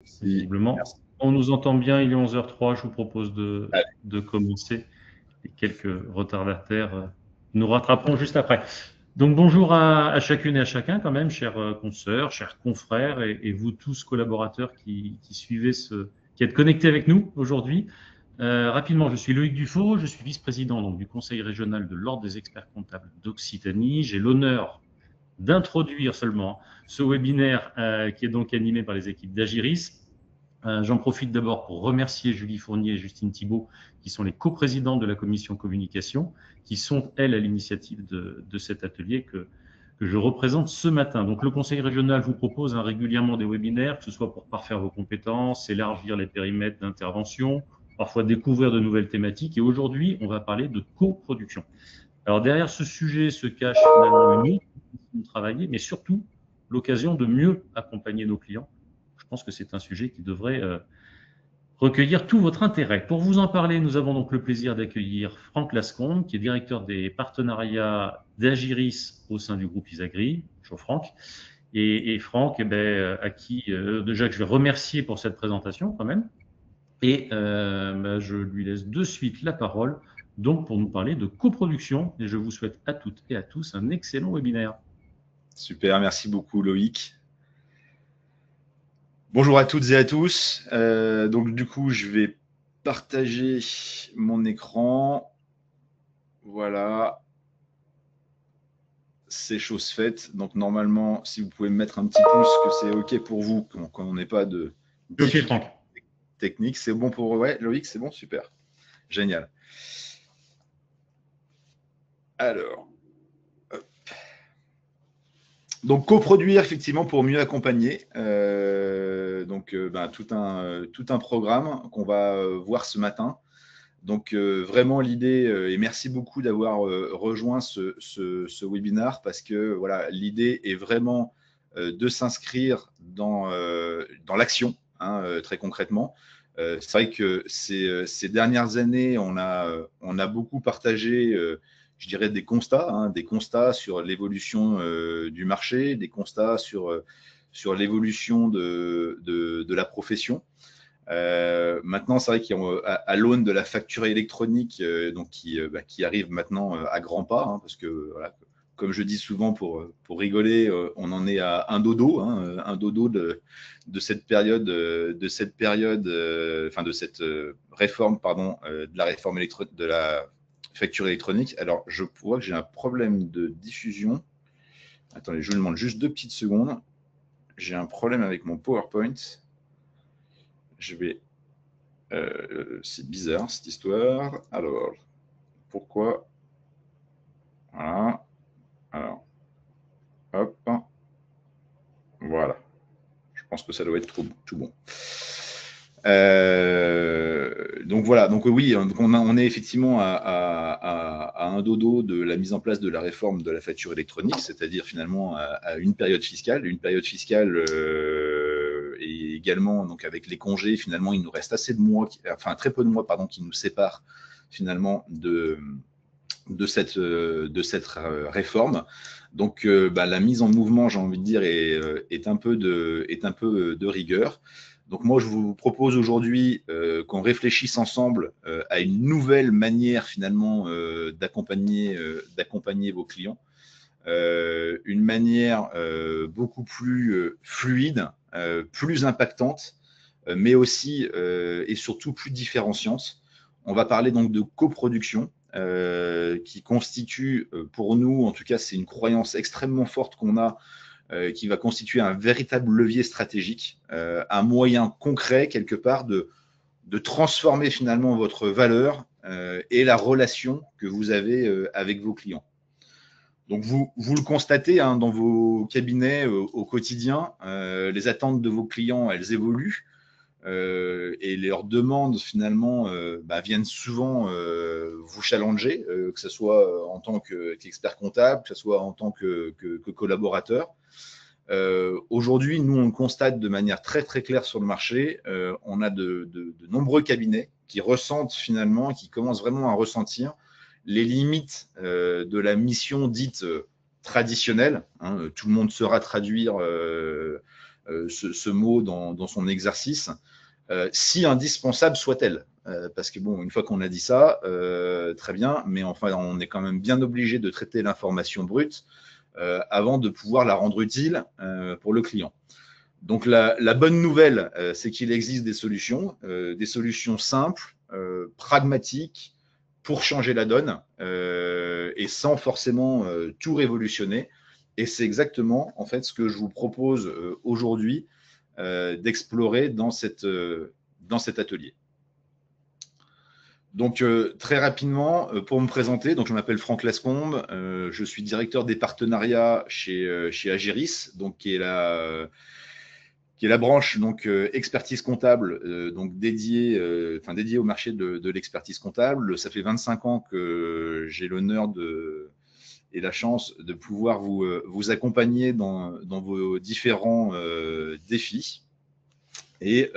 Visiblement. On nous entend bien, il est 11h03, je vous propose Allez. de commencer. Et quelques retardataires, nous rattraperons juste après. Donc bonjour à chacune et à chacun quand même, chers consoeurs, chers confrères et vous tous collaborateurs qui suivez qui êtes connectés avec nous aujourd'hui. Rapidement, je suis Loïc Dufault, je suis vice-président donc, du Conseil régional de l'Ordre des experts comptables d'Occitanie. J'ai l'honneur d'introduire seulement ce webinaire qui est donc animé par les équipes d'Agiris. J'en profite d'abord pour remercier Julie Fournier et Justine Thibault, qui sont les coprésidents de la commission communication, qui sont, elles, à l'initiative de cet atelier que je représente ce matin. Donc, le Conseil régional vous propose régulièrement des webinaires, que ce soit pour parfaire vos compétences, élargir les périmètres d'intervention, parfois découvrir de nouvelles thématiques. Et aujourd'hui, on va parler de coproduction. Alors, derrière ce sujet se cache finalement une autre façon de travailler, mais surtout l'occasion de mieux accompagner nos clients. Je pense que c'est un sujet qui devrait recueillir tout votre intérêt. Pour vous en parler, nous avons donc le plaisir d'accueillir Franck Lascombe, qui est directeur des partenariats d'Agiris au sein du groupe Isagri. Bonjour Franck. Et Franck, eh ben, à qui déjà que je vais remercier pour cette présentation quand même. Et je lui laisse de suite la parole donc pour nous parler de coproduction. Et je vous souhaite à toutes et à tous un excellent webinaire. Super, merci beaucoup Loïc. Bonjour à toutes et à tous. Donc du coup, je vais partager mon écran. Voilà. C'est chose faite. Donc normalement, si vous pouvez me mettre un petit pouce que c'est OK pour vous, quand on n'ait pas de difficultés techniques. C'est bon pour Loïc, c'est bon, super. Génial. Alors, hop. Donc coproduire effectivement pour mieux accompagner. Tout un programme qu'on va voir ce matin. Donc vraiment l'idée, et merci beaucoup d'avoir rejoint ce webinaire parce que voilà, l'idée est vraiment de s'inscrire dans l'action, hein, très concrètement. C'est vrai que ces dernières années, on a beaucoup partagé, je dirais, des constats sur l'évolution du marché, des constats sur l'évolution de la profession. Maintenant, c'est vrai qu'à l'aune de la facture électronique qui arrive maintenant à grands pas, hein, parce que, voilà, comme je dis souvent pour rigoler, on en est à un dodo, hein, un dodo de cette période, de cette réforme, pardon, de la réforme de la facture électronique. Alors, je vois que j'ai un problème de diffusion. Attendez, je vous demande juste 2 petites secondes. J'ai un problème avec mon PowerPoint. Je vais c'est bizarre cette histoire. Alors, pourquoi? Voilà. Alors, hop. Voilà. Je pense que ça doit être tout bon. Donc voilà, donc oui, on est effectivement à un dodo de la mise en place de la réforme de la facture électronique, c'est-à-dire finalement à une période fiscale. Une période fiscale et également donc avec les congés, finalement, il nous reste assez de mois, enfin très peu de mois, pardon, qui nous séparent finalement de cette réforme. Donc la mise en mouvement, j'ai envie de dire, est un peu de rigueur. Donc moi, je vous propose aujourd'hui qu'on réfléchisse ensemble à une nouvelle manière finalement d'accompagner vos clients, une manière beaucoup plus fluide, plus impactante, mais aussi et surtout plus différenciante. On va parler donc de coproduction, qui constitue pour nous, en tout cas, c'est une croyance extrêmement forte qu'on a, qui va constituer un véritable levier stratégique, un moyen concret, quelque part, de transformer finalement votre valeur et la relation que vous avez avec vos clients. Donc, vous le constatez hein, dans vos cabinets au quotidien, les attentes de vos clients, elles évoluent. Et leurs demandes finalement viennent souvent vous challenger, que ce soit en tant qu'expert comptable, que ce soit en tant que collaborateur. Aujourd'hui, nous, on le constate de manière très très claire sur le marché. On a de nombreux cabinets qui ressentent finalement, qui commencent vraiment à ressentir les limites de la mission dite traditionnelle. Hein, tout le monde saura traduire ce mot dans son exercice, si indispensable soit-elle. Parce que bon, une fois qu'on a dit ça, très bien, mais enfin, on est quand même bien obligé de traiter l'information brute avant de pouvoir la rendre utile pour le client. Donc la bonne nouvelle, c'est qu'il existe des solutions simples, pragmatiques pour changer la donne et sans forcément tout révolutionner. Et c'est exactement en fait ce que je vous propose aujourd'hui d'explorer dans cet atelier. Donc très rapidement, pour me présenter, donc je m'appelle Franck Lascombe, je suis directeur des partenariats chez Agiris, donc qui est la branche donc expertise comptable, donc dédiée au marché de l'expertise comptable. Ça fait 25 ans que j'ai l'honneur et la chance de pouvoir vous accompagner dans vos différents défis. Et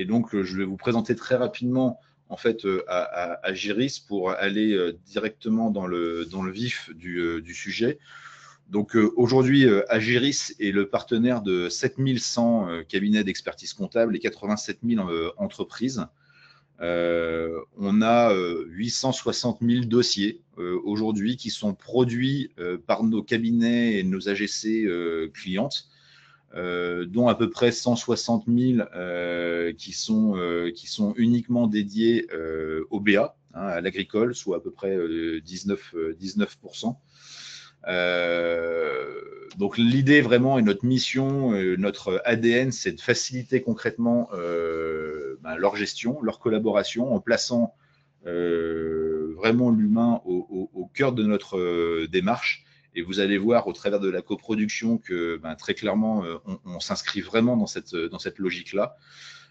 donc, je vais vous présenter très rapidement en fait à Agiris pour aller directement dans le vif du sujet. Donc aujourd'hui, Agiris est le partenaire de 7100 cabinets d'expertise comptable et 87 000 entreprises. On a 860 000 dossiers aujourd'hui qui sont produits par nos cabinets et nos AGC clientes, dont à peu près 160 000 qui sont uniquement dédiés au BA, hein, à l'agricole, soit à peu près 19%. Donc l'idée vraiment et notre mission, notre ADN, c'est de faciliter concrètement leur gestion, leur collaboration en plaçant vraiment l'humain au cœur de notre démarche. Et vous allez voir au travers de la coproduction que très clairement, on s'inscrit vraiment dans cette logique-là.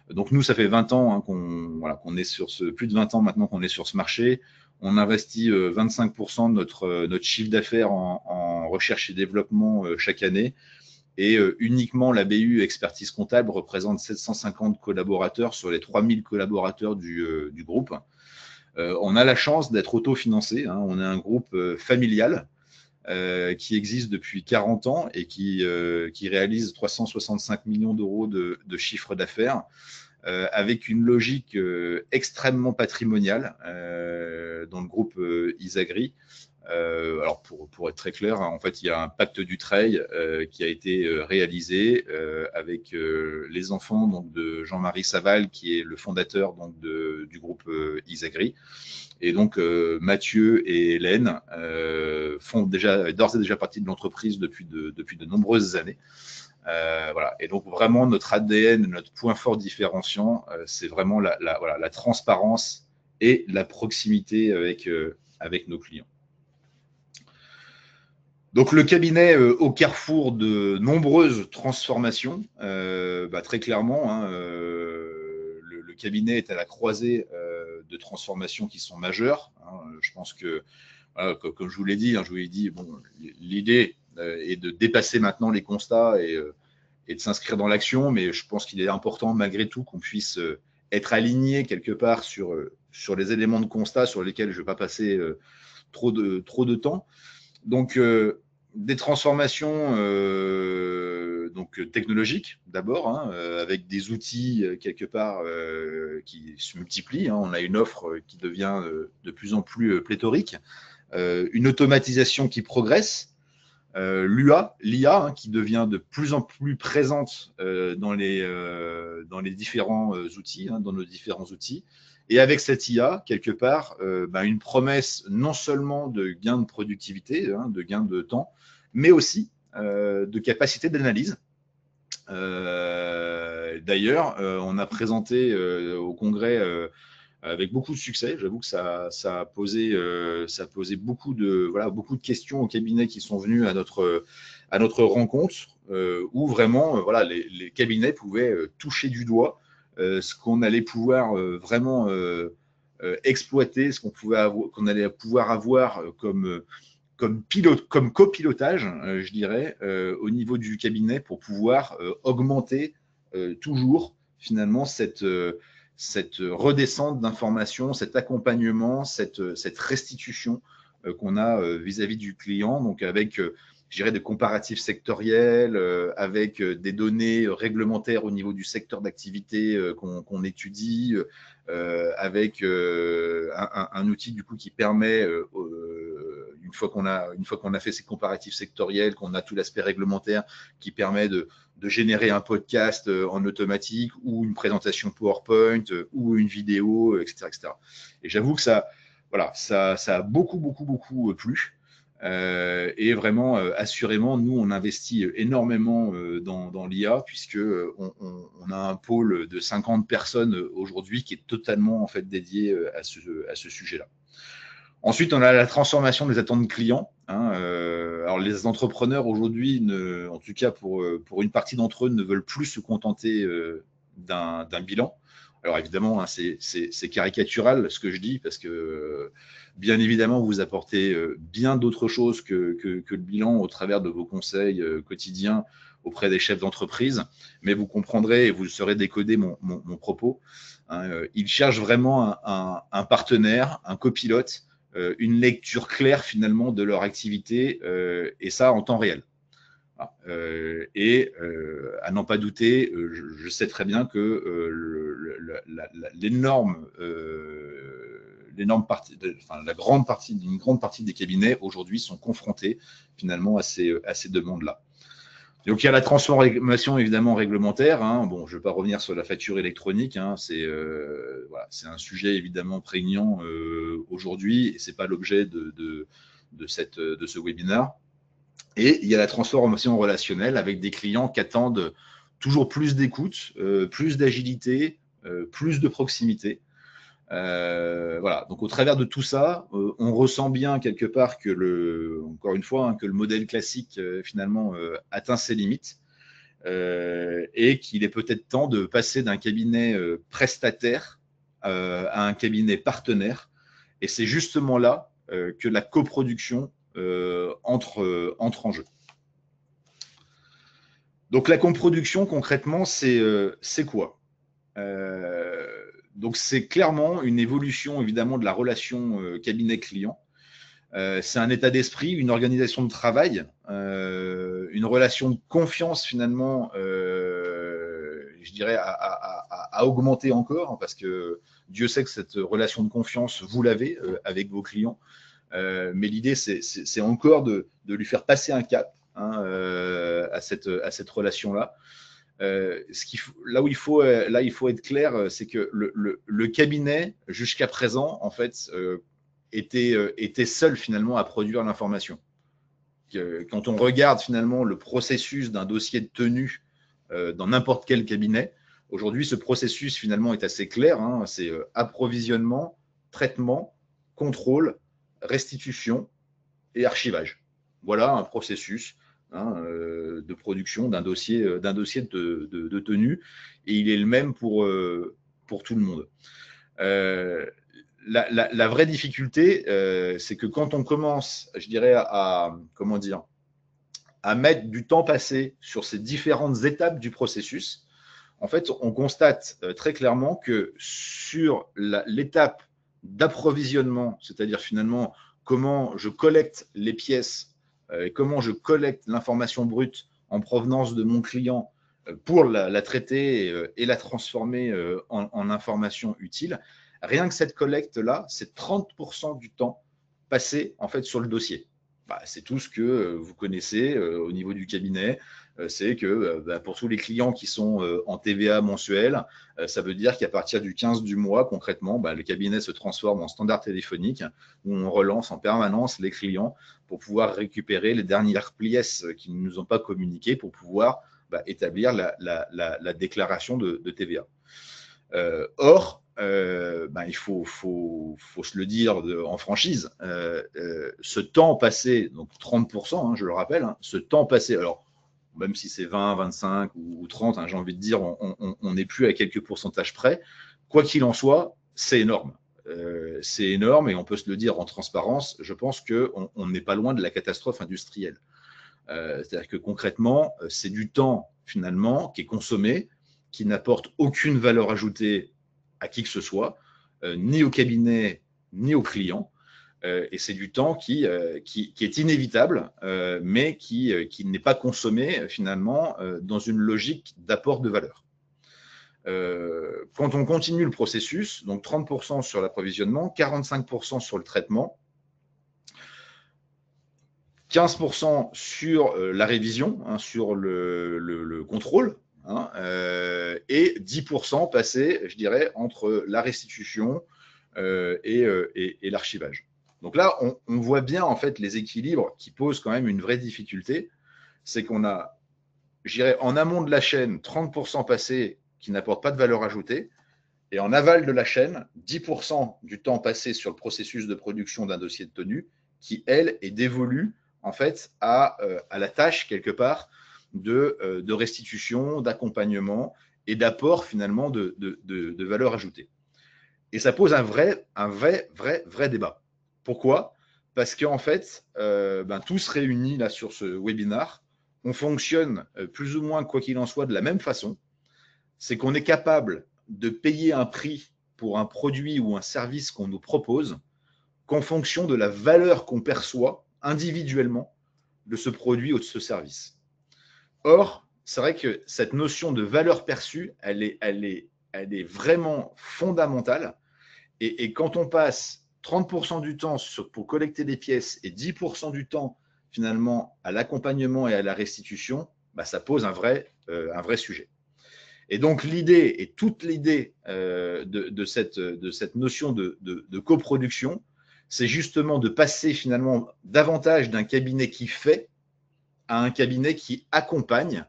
Donc nous, ça fait 20 ans qu'on est sur plus de 20 ans maintenant qu'on est sur ce marché. On investit 25% de notre chiffre d'affaires en recherche et développement chaque année. Et uniquement la BU expertise comptable représente 750 collaborateurs sur les 3000 collaborateurs du groupe. On a la chance d'être autofinancé, hein. On est un groupe familial qui existe depuis 40 ans et qui réalise 365 millions d'euros de chiffre d'affaires. Avec une logique extrêmement patrimoniale dans le groupe Isagri. Alors pour être très clair, en fait, il y a un pacte du Treil qui a été réalisé avec les enfants donc, de Jean-Marie Saval, qui est le fondateur donc, du groupe Isagri. Et donc Mathieu et Hélène font d'ores et déjà partie de l'entreprise depuis de nombreuses années. Voilà. Et donc vraiment notre ADN, notre point fort différenciant, c'est vraiment la transparence et la proximité avec nos clients. Donc le cabinet au carrefour de nombreuses transformations, très clairement, hein, le cabinet est à la croisée de transformations qui sont majeures. Hein. Je pense que, voilà, comme je vous l'ai dit, bon, l'idée est de dépasser maintenant les constats et de s'inscrire dans l'action, mais je pense qu'il est important malgré tout qu'on puisse être aligné quelque part sur les éléments de constat sur lesquels je ne vais pas passer trop de temps. Donc, des transformations donc technologiques d'abord, hein, avec des outils quelque part qui se multiplient. Hein. On a une offre qui devient de plus en plus pléthorique, une automatisation qui progresse, l'IA hein, qui devient de plus en plus présente dans les différents outils, hein, dans nos différents outils. Et avec cette IA, quelque part, une promesse non seulement de gain de productivité, hein, de gain de temps, mais aussi de capacité d'analyse. D'ailleurs, on a présenté au congrès avec beaucoup de succès. J'avoue que ça a posé beaucoup de questions au cabinet qui sont venus à notre rencontre, où vraiment les cabinets pouvaient toucher du doigt ce qu'on allait pouvoir vraiment exploiter, ce qu'on allait pouvoir avoir comme copilotage, je dirais, au niveau du cabinet pour pouvoir augmenter toujours finalement cette redescente d'informations, cet accompagnement, cette restitution qu'on a vis-à-vis du client, donc avec je dirais, de comparatifs sectoriels avec des données réglementaires au niveau du secteur d'activité qu'on étudie, avec un outil du coup qui permet, une fois qu'on a fait ces comparatifs sectoriels, qu'on a tout l'aspect réglementaire, qui permet de générer un podcast en automatique ou une présentation PowerPoint ou une vidéo, etc., etc. Et j'avoue que ça a beaucoup plu. Et vraiment, assurément, nous, on investit énormément dans l'IA, puisque on a un pôle de 50 personnes aujourd'hui qui est totalement en fait dédié à ce sujet-là. Ensuite, on a la transformation des attentes clients. Alors, les entrepreneurs aujourd'hui, en tout cas pour une partie d'entre eux, ne veulent plus se contenter d'un bilan. Alors évidemment, hein, c'est caricatural ce que je dis, parce que bien évidemment, vous apportez bien d'autres choses que le bilan au travers de vos conseils quotidiens auprès des chefs d'entreprise, mais vous comprendrez et vous saurez décoder mon propos. Ils cherchent vraiment un partenaire, un copilote, une lecture claire finalement de leur activité, et ça en temps réel. À n'en pas douter, je sais très bien que l'énorme partie, une grande partie des cabinets aujourd'hui sont confrontés finalement à ces demandes-là. Donc il y a la transformation évidemment réglementaire. Bon, je ne vais pas revenir sur la facture électronique. C'est un sujet évidemment prégnant aujourd'hui, et c'est pas l'objet de ce webinaire. Et il y a la transformation relationnelle avec des clients qui attendent toujours plus d'écoute, plus d'agilité, plus de proximité. Voilà. Donc, au travers de tout ça, on ressent bien quelque part encore une fois, que le modèle classique finalement atteint ses limites, et qu'il est peut-être temps de passer d'un cabinet prestataire à un cabinet partenaire. Et c'est justement là que la coproduction entre en jeu. Donc la coproduction, concrètement, c'est quoi? Donc c'est clairement une évolution évidemment de la relation cabinet-client. C'est un état d'esprit, une organisation de travail, une relation de confiance finalement, je dirais, à augmenter encore, parce que Dieu sait que cette relation de confiance, vous l'avez avec vos clients. Mais l'idée, c'est encore de lui faire passer un cap à cette relation-là. Là où il faut être clair, c'est que le cabinet, jusqu'à présent, en fait, était seul finalement à produire l'information. Quand on regarde finalement le processus d'un dossier de tenue dans n'importe quel cabinet, aujourd'hui, ce processus finalement est assez clair. C'est approvisionnement, traitement, contrôle, restitution et archivage. Voilà un processus de production d'un dossier de tenue, et il est le même pour tout le monde. La vraie difficulté, c'est que quand on commence, je dirais, à mettre du temps passé sur ces différentes étapes du processus, en fait, on constate très clairement que sur l'étape d'approvisionnement, c'est-à-dire finalement comment je collecte les pièces, comment je collecte l'information brute en provenance de mon client pour la traiter et la transformer en information utile, rien que cette collecte-là, c'est 30% du temps passé en fait sur le dossier. C'est tout ce que vous connaissez au niveau du cabinet. C'est que pour tous les clients qui sont en TVA mensuel, ça veut dire qu'à partir du 15 du mois, concrètement, le cabinet se transforme en standard téléphonique où on relance en permanence les clients pour pouvoir récupérer les dernières pièces qu'ils ne nous ont pas communiquées pour pouvoir établir la déclaration de TVA. Or, il faut se le dire en franchise, ce temps passé, donc 30%, je le rappelle, ce temps passé, alors même si c'est 20, 25 ou 30, j'ai envie de dire, on n'est plus à quelques pourcentages près. Quoi qu'il en soit, c'est énorme. C'est énorme, et on peut se le dire en transparence, je pense qu'on n'est pas loin de la catastrophe industrielle. C'est-à-dire que concrètement, c'est du temps finalement qui est consommé, qui n'apporte aucune valeur ajoutée à qui que ce soit, ni au cabinet, ni aux clients. Et c'est du temps qui est inévitable, mais qui n'est pas consommé finalement dans une logique d'apport de valeur. Quand on continue le processus, donc 30% sur l'approvisionnement, 45% sur le traitement, 15% sur la révision, hein, sur le contrôle, hein, et 10% passé, je dirais, entre la restitution et l'archivage. Donc là, on voit bien en fait les équilibres qui posent quand même une vraie difficulté. C'est qu'on a, je dirais, en amont de la chaîne, 30% passé qui n'apportent pas de valeur ajoutée, et en aval de la chaîne, 10% du temps passé sur le processus de production d'un dossier de tenue qui, elle, est dévolue en fait à la tâche quelque part de restitution, d'accompagnement et d'apport finalement de valeur ajoutée. Et ça pose un vrai débat. Pourquoi? Parce qu'en fait, tous réunis là sur ce webinaire, on fonctionne plus ou moins, quoi qu'il en soit, de la même façon. C'est qu'on est capable de payer un prix pour un produit ou un service qu'on nous propose qu'en fonction de la valeur qu'on perçoit individuellement de ce produit ou de ce service. Or, c'est vrai que cette notion de valeur perçue, elle est vraiment fondamentale. Et quand on passe 30% du temps pour collecter des pièces et 10% du temps finalement à l'accompagnement et à la restitution, ça pose un vrai sujet. Et donc l'idée, et toute l'idée de cette notion de coproduction, c'est justement de passer finalement davantage d'un cabinet qui fait à un cabinet qui accompagne,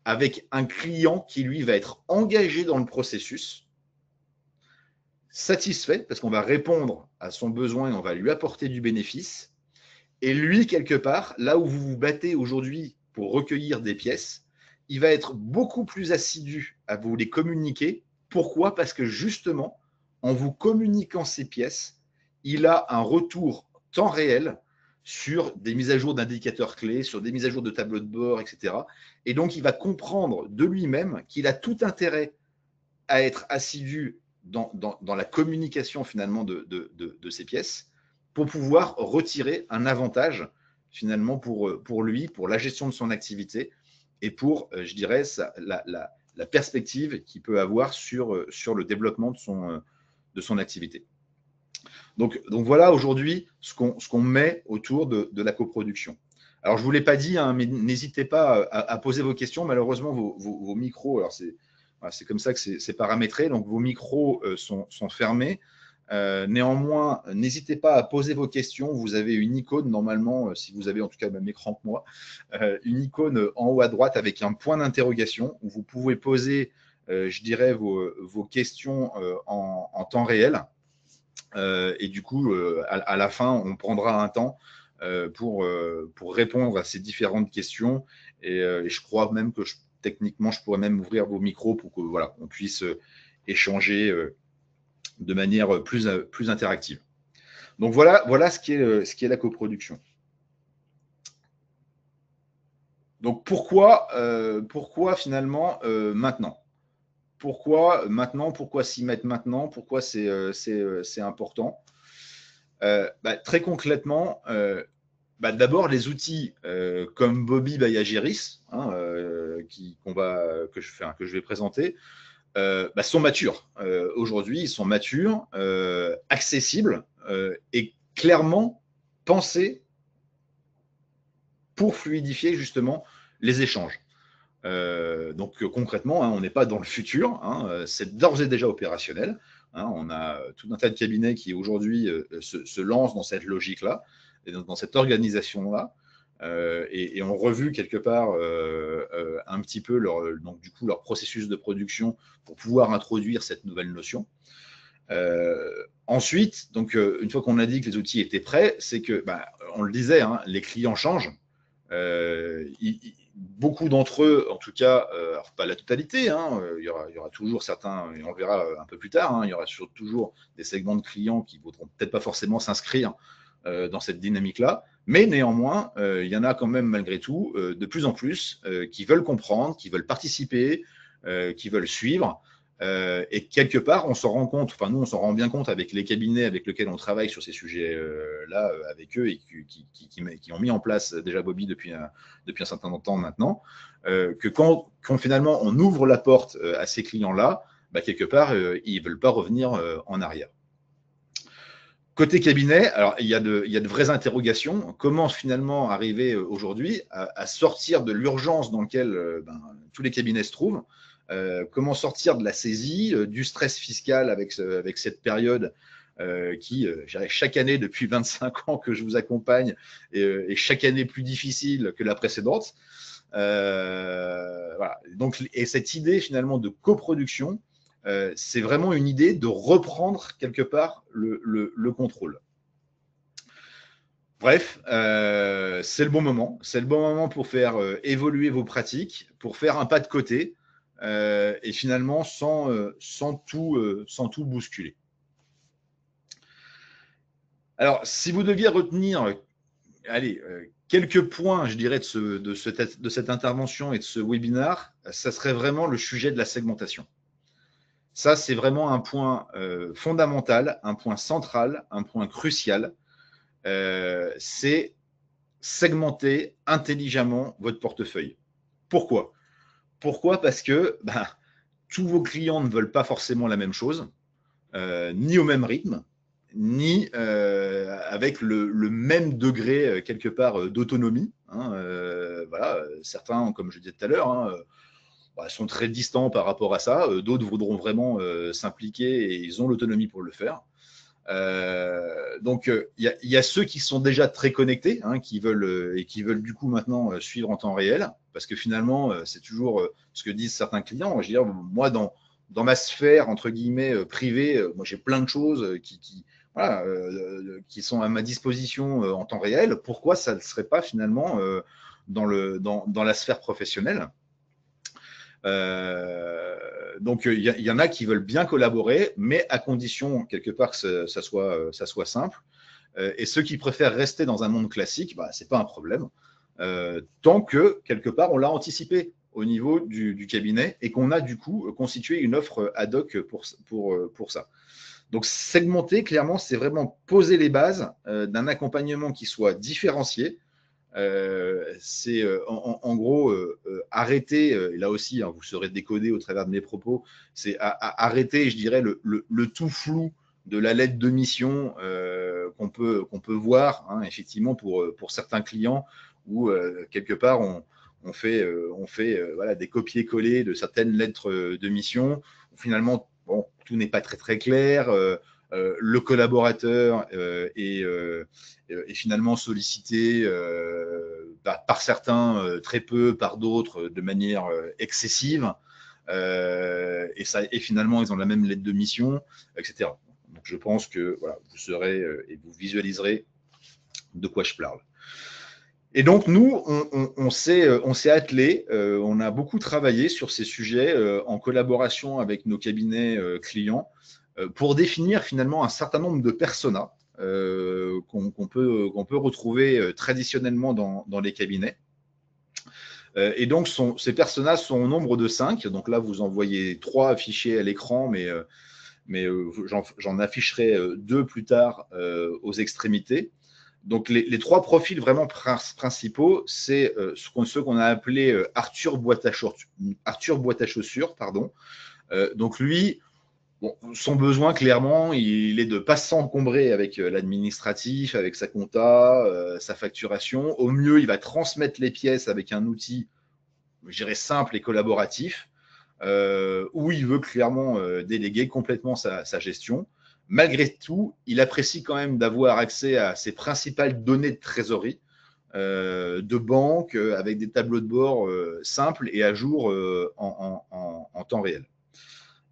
avec un client qui, lui, va être engagé dans le processus, satisfait, parce qu'on va répondre à son besoin et on va lui apporter du bénéfice. Et lui, quelque part, là où vous vous battez aujourd'hui pour recueillir des pièces, il va être beaucoup plus assidu à vous les communiquer. Pourquoi? Parce que justement, en vous communiquant ces pièces, il a un retour temps réel sur des mises à jour d'indicateurs clés, sur des mises à jour de tableaux de bord, etc. Et donc, il va comprendre de lui-même qu'il a tout intérêt à être assidu dans la communication finalement de ces pièces pour pouvoir retirer un avantage finalement pour lui, pour la gestion de son activité et pour, je dirais, la perspective qu'il peut avoir sur le développement de son activité. Donc voilà aujourd'hui ce qu'on met autour de la coproduction. Alors je ne vous l'ai pas dit, hein, mais n'hésitez pas à poser vos questions. Malheureusement, vos micros, alors c'est comme ça que c'est paramétré, donc vos micros sont fermés. Néanmoins, n'hésitez pas à poser vos questions. Vous avez une icône, normalement, si vous avez en tout cas le même écran que moi, une icône en haut à droite avec un point d'interrogation où vous pouvez poser, je dirais, vos questions en temps réel. Et du coup, à la fin, on prendra un temps pour répondre à ces différentes questions. Et je crois même que techniquement, je pourrais même ouvrir vos micros pour que voilà, on puisse échanger de manière plus interactive. Donc voilà ce qui est la coproduction. Donc pourquoi finalement maintenant? Pourquoi maintenant? Pourquoi s'y mettre maintenant? Pourquoi c'est important? Très concrètement, d'abord les outils comme Bobby by Agiris, hein, que je vais présenter, sont matures. Aujourd'hui, ils sont matures, accessibles et clairement pensés pour fluidifier justement les échanges. Donc concrètement, hein, on n'est pas dans le futur, hein, c'est d'ores et déjà opérationnel. Hein, on a tout un tas de cabinets qui aujourd'hui se lancent dans cette logique-là, et dans cette organisation-là, et ont revu quelque part un petit peu leur processus de production pour pouvoir introduire cette nouvelle notion. Ensuite, donc, une fois qu'on a dit que les outils étaient prêts, c'est que, on le disait, hein, les clients changent. Beaucoup d'entre eux, en tout cas, alors pas la totalité, hein, il y aura toujours certains, et on le verra un peu plus tard, hein, il y aura toujours des segments de clients qui ne voudront peut-être pas forcément s'inscrire dans cette dynamique-là, mais néanmoins, il y en a quand même malgré tout de plus en plus qui veulent comprendre, qui veulent participer, qui veulent suivre. Et quelque part, on s'en rend compte, enfin nous, on s'en rend bien compte avec les cabinets avec lesquels on travaille sur ces sujets-là, avec eux, et qui ont mis en place déjà Bobby depuis un certain temps maintenant, que quand finalement on ouvre la porte à ces clients-là, bah, quelque part, ils ne veulent pas revenir en arrière. Côté cabinet, alors il y a de vraies interrogations. Comment finalement arriver aujourd'hui à sortir de l'urgence dans laquelle tous les cabinets se trouvent? Comment sortir de la saisie, du stress fiscal avec cette période qui, chaque année depuis 25 ans que je vous accompagne, est chaque année plus difficile que la précédente. Voilà. Donc, et cette idée finalement de coproduction, c'est vraiment une idée de reprendre quelque part le contrôle. Bref, c'est le bon moment. C'est le bon moment pour faire évoluer vos pratiques, pour faire un pas de côté, et finalement sans tout bousculer. Alors, si vous deviez retenir quelques points, je dirais, de cette intervention et de ce webinaire, ça serait vraiment le sujet de la segmentation. Ça, c'est vraiment un point fondamental, un point central, un point crucial. C'est segmenter intelligemment votre portefeuille. Pourquoi? Parce que tous vos clients ne veulent pas forcément la même chose, ni au même rythme, ni avec le même degré quelque part d'autonomie. Voilà, certains, comme je disais tout à l'heure, sont très distants par rapport à ça. D'autres voudront vraiment s'impliquer et ils ont l'autonomie pour le faire. Donc, il y a ceux qui sont déjà très connectés, qui veulent du coup maintenant suivre en temps réel, parce que finalement, c'est toujours ce que disent certains clients. Je veux dire, moi, dans ma sphère entre guillemets privée, moi j'ai plein de choses qui sont à ma disposition en temps réel. Pourquoi ça ne serait pas finalement dans la sphère professionnelle? Donc, il y en a qui veulent bien collaborer, mais à condition, quelque part, que ça soit simple. Et ceux qui préfèrent rester dans un monde classique, ce n'est pas un problème. Tant que, quelque part, on l'a anticipé au niveau du cabinet et qu'on a, du coup, constitué une offre ad hoc pour ça. Donc, segmenter, clairement, c'est vraiment poser les bases d'un accompagnement qui soit différencié. C'est en gros arrêter, et là aussi vous serez décodé au travers de mes propos, c'est arrêter, je dirais, le tout flou de la lettre de mission qu'on peut voir effectivement pour certains clients où quelque part on fait voilà, des copier-coller de certaines lettres de mission où finalement tout n'est pas très très clair. Le collaborateur est finalement sollicité par certains très peu, par d'autres de manière excessive. Et finalement, ils ont la même lettre de mission, etc. Donc, je pense que voilà, vous saurez et vous visualiserez de quoi je parle. Et donc, nous, on s'est attelé, on a beaucoup travaillé sur ces sujets en collaboration avec nos cabinets clients pour définir finalement un certain nombre de personas qu'on peut retrouver traditionnellement dans les cabinets. Et donc, ces personas sont au nombre de 5. Donc là, vous en voyez 3 affichés à l'écran, mais j'en afficherai 2 plus tard aux extrémités. Donc, les 3 profils vraiment principaux, c'est ceux qu'on a appelés Arthur Boîte à Chaussures. Donc, lui, son besoin, clairement, il est de ne pas s'encombrer avec l'administratif, avec sa compta, sa facturation. Au mieux, il va transmettre les pièces avec un outil, je dirais, simple et collaboratif, où il veut clairement déléguer complètement sa gestion. Malgré tout, il apprécie quand même d'avoir accès à ses principales données de trésorerie, de banque, avec des tableaux de bord simples et à jour en temps réel.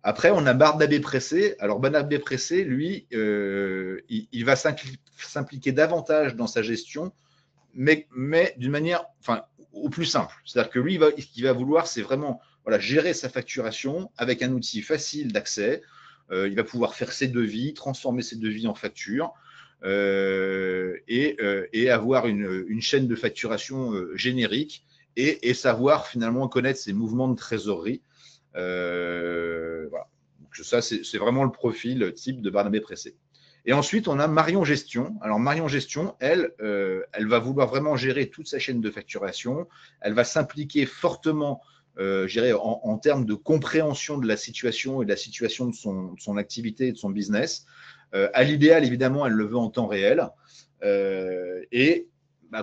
Après, on a Barnabé Pressé. Alors, Barnabé Pressé, lui, il va s'impliquer davantage dans sa gestion, mais d'une manière, au plus simple. C'est-à-dire que lui, ce qu'il va vouloir, c'est vraiment gérer sa facturation avec un outil facile d'accès. Il va pouvoir faire ses devis, transformer ses devis en factures et avoir une chaîne de facturation générique et savoir finalement connaître ses mouvements de trésorerie. Voilà. ça, c'est vraiment le profil type de Barnabé Pressé. Et ensuite, on a Marion Gestion. Alors, Marion Gestion, elle va vouloir vraiment gérer toute sa chaîne de facturation. Elle va s'impliquer fortement, je dirais, en termes de compréhension de la situation et de la situation de son activité et de son business. À l'idéal, évidemment, elle le veut en temps réel. Et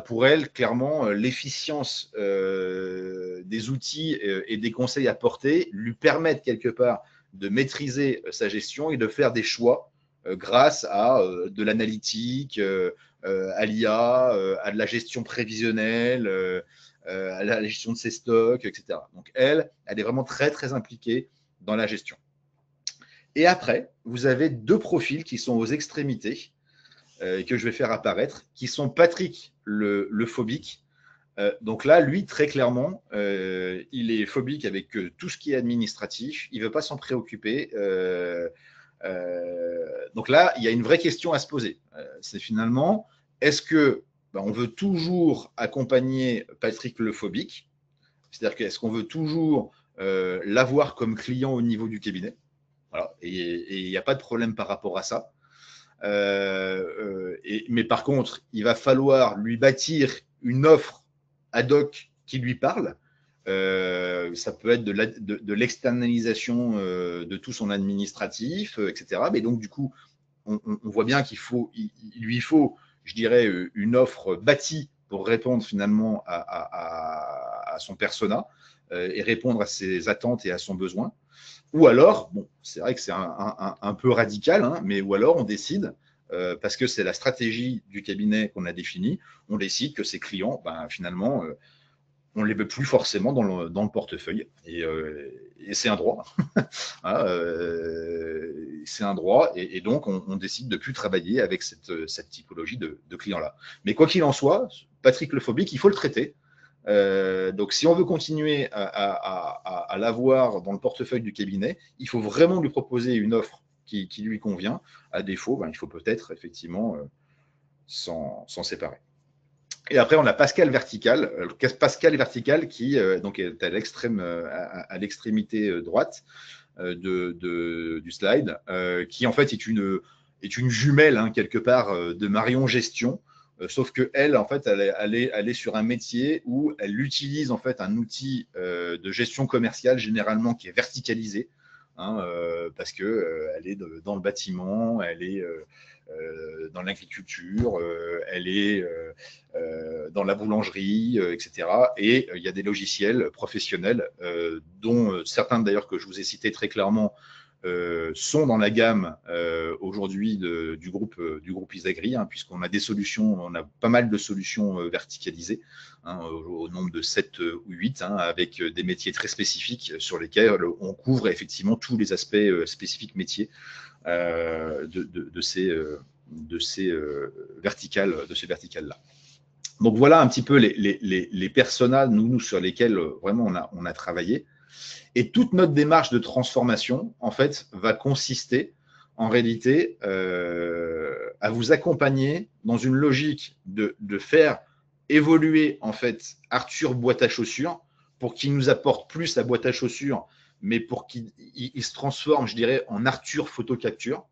pour elle, clairement, l'efficience des outils et des conseils apportés lui permettent quelque part de maîtriser sa gestion et de faire des choix grâce à de l'analytique, à l'IA, à de la gestion prévisionnelle, à la gestion de ses stocks, etc. Donc, elle est vraiment très, très impliquée dans la gestion. Et après, vous avez deux profils qui sont aux extrémités que je vais faire apparaître, qui sont Patrick le phobique. Donc là, lui, très clairement, il est phobique avec tout ce qui est administratif. Il ne veut pas s'en préoccuper. Donc là, il y a une vraie question à se poser. C'est finalement, est-ce que on veut toujours accompagner Patrick le phobique? C'est-à-dire qu'est-ce qu'on veut toujours l'avoir comme client au niveau du cabinet? Voilà. Et il n'y a pas de problème par rapport à ça. Mais par contre, il va falloir lui bâtir une offre ad hoc qui lui parle. Ça peut être de l'externalisation de tout son administratif, etc. Mais donc, du coup, on voit bien qu'il lui faut, je dirais, une offre bâtie pour répondre finalement à son persona et répondre à ses attentes et à son besoin. Ou alors, bon, c'est vrai que c'est un peu radical, hein, mais ou alors on décide, parce que c'est la stratégie du cabinet qu'on a définie, on décide que ces clients, finalement, on ne les veut plus forcément dans le portefeuille. Et c'est un droit. Voilà, c'est un droit. Et donc, on décide de ne plus travailler avec cette typologie de clients-là. Mais quoi qu'il en soit, Patrick le phobique, il faut le traiter. Donc, si on veut continuer à l'avoir dans le portefeuille du cabinet, il faut vraiment lui proposer une offre qui lui convient. À défaut, il faut peut-être effectivement s'en séparer. Et après, on a Pascal Vertical. Pascal Vertical qui donc est à l'extrémité droite du slide, qui en fait est une jumelle quelque part de Marion Gestion. Sauf que elle, en fait, elle est sur un métier où elle utilise en fait un outil de gestion commerciale généralement qui est verticalisé, parce que elle est dans le bâtiment, elle est dans l'agriculture, elle est dans la boulangerie, etc. Et il y a des logiciels professionnels, dont certains d'ailleurs que je vous ai cités très clairement sont dans la gamme aujourd'hui du groupe Isagri, puisqu'on a des solutions, on a pas mal de solutions verticalisées, au nombre de 7 ou 8, avec des métiers très spécifiques sur lesquels on couvre effectivement tous les aspects spécifiques métiers de ces verticales-là. Donc voilà un petit peu les personas nous sur lesquels vraiment on a travaillé. Et toute notre démarche de transformation, en fait, va consister, en réalité, à vous accompagner dans une logique de faire évoluer, en fait, Arthur boîte à chaussures pour qu'il nous apporte plus sa boîte à chaussures, mais pour qu'il se transforme, je dirais, en Arthur photo capture.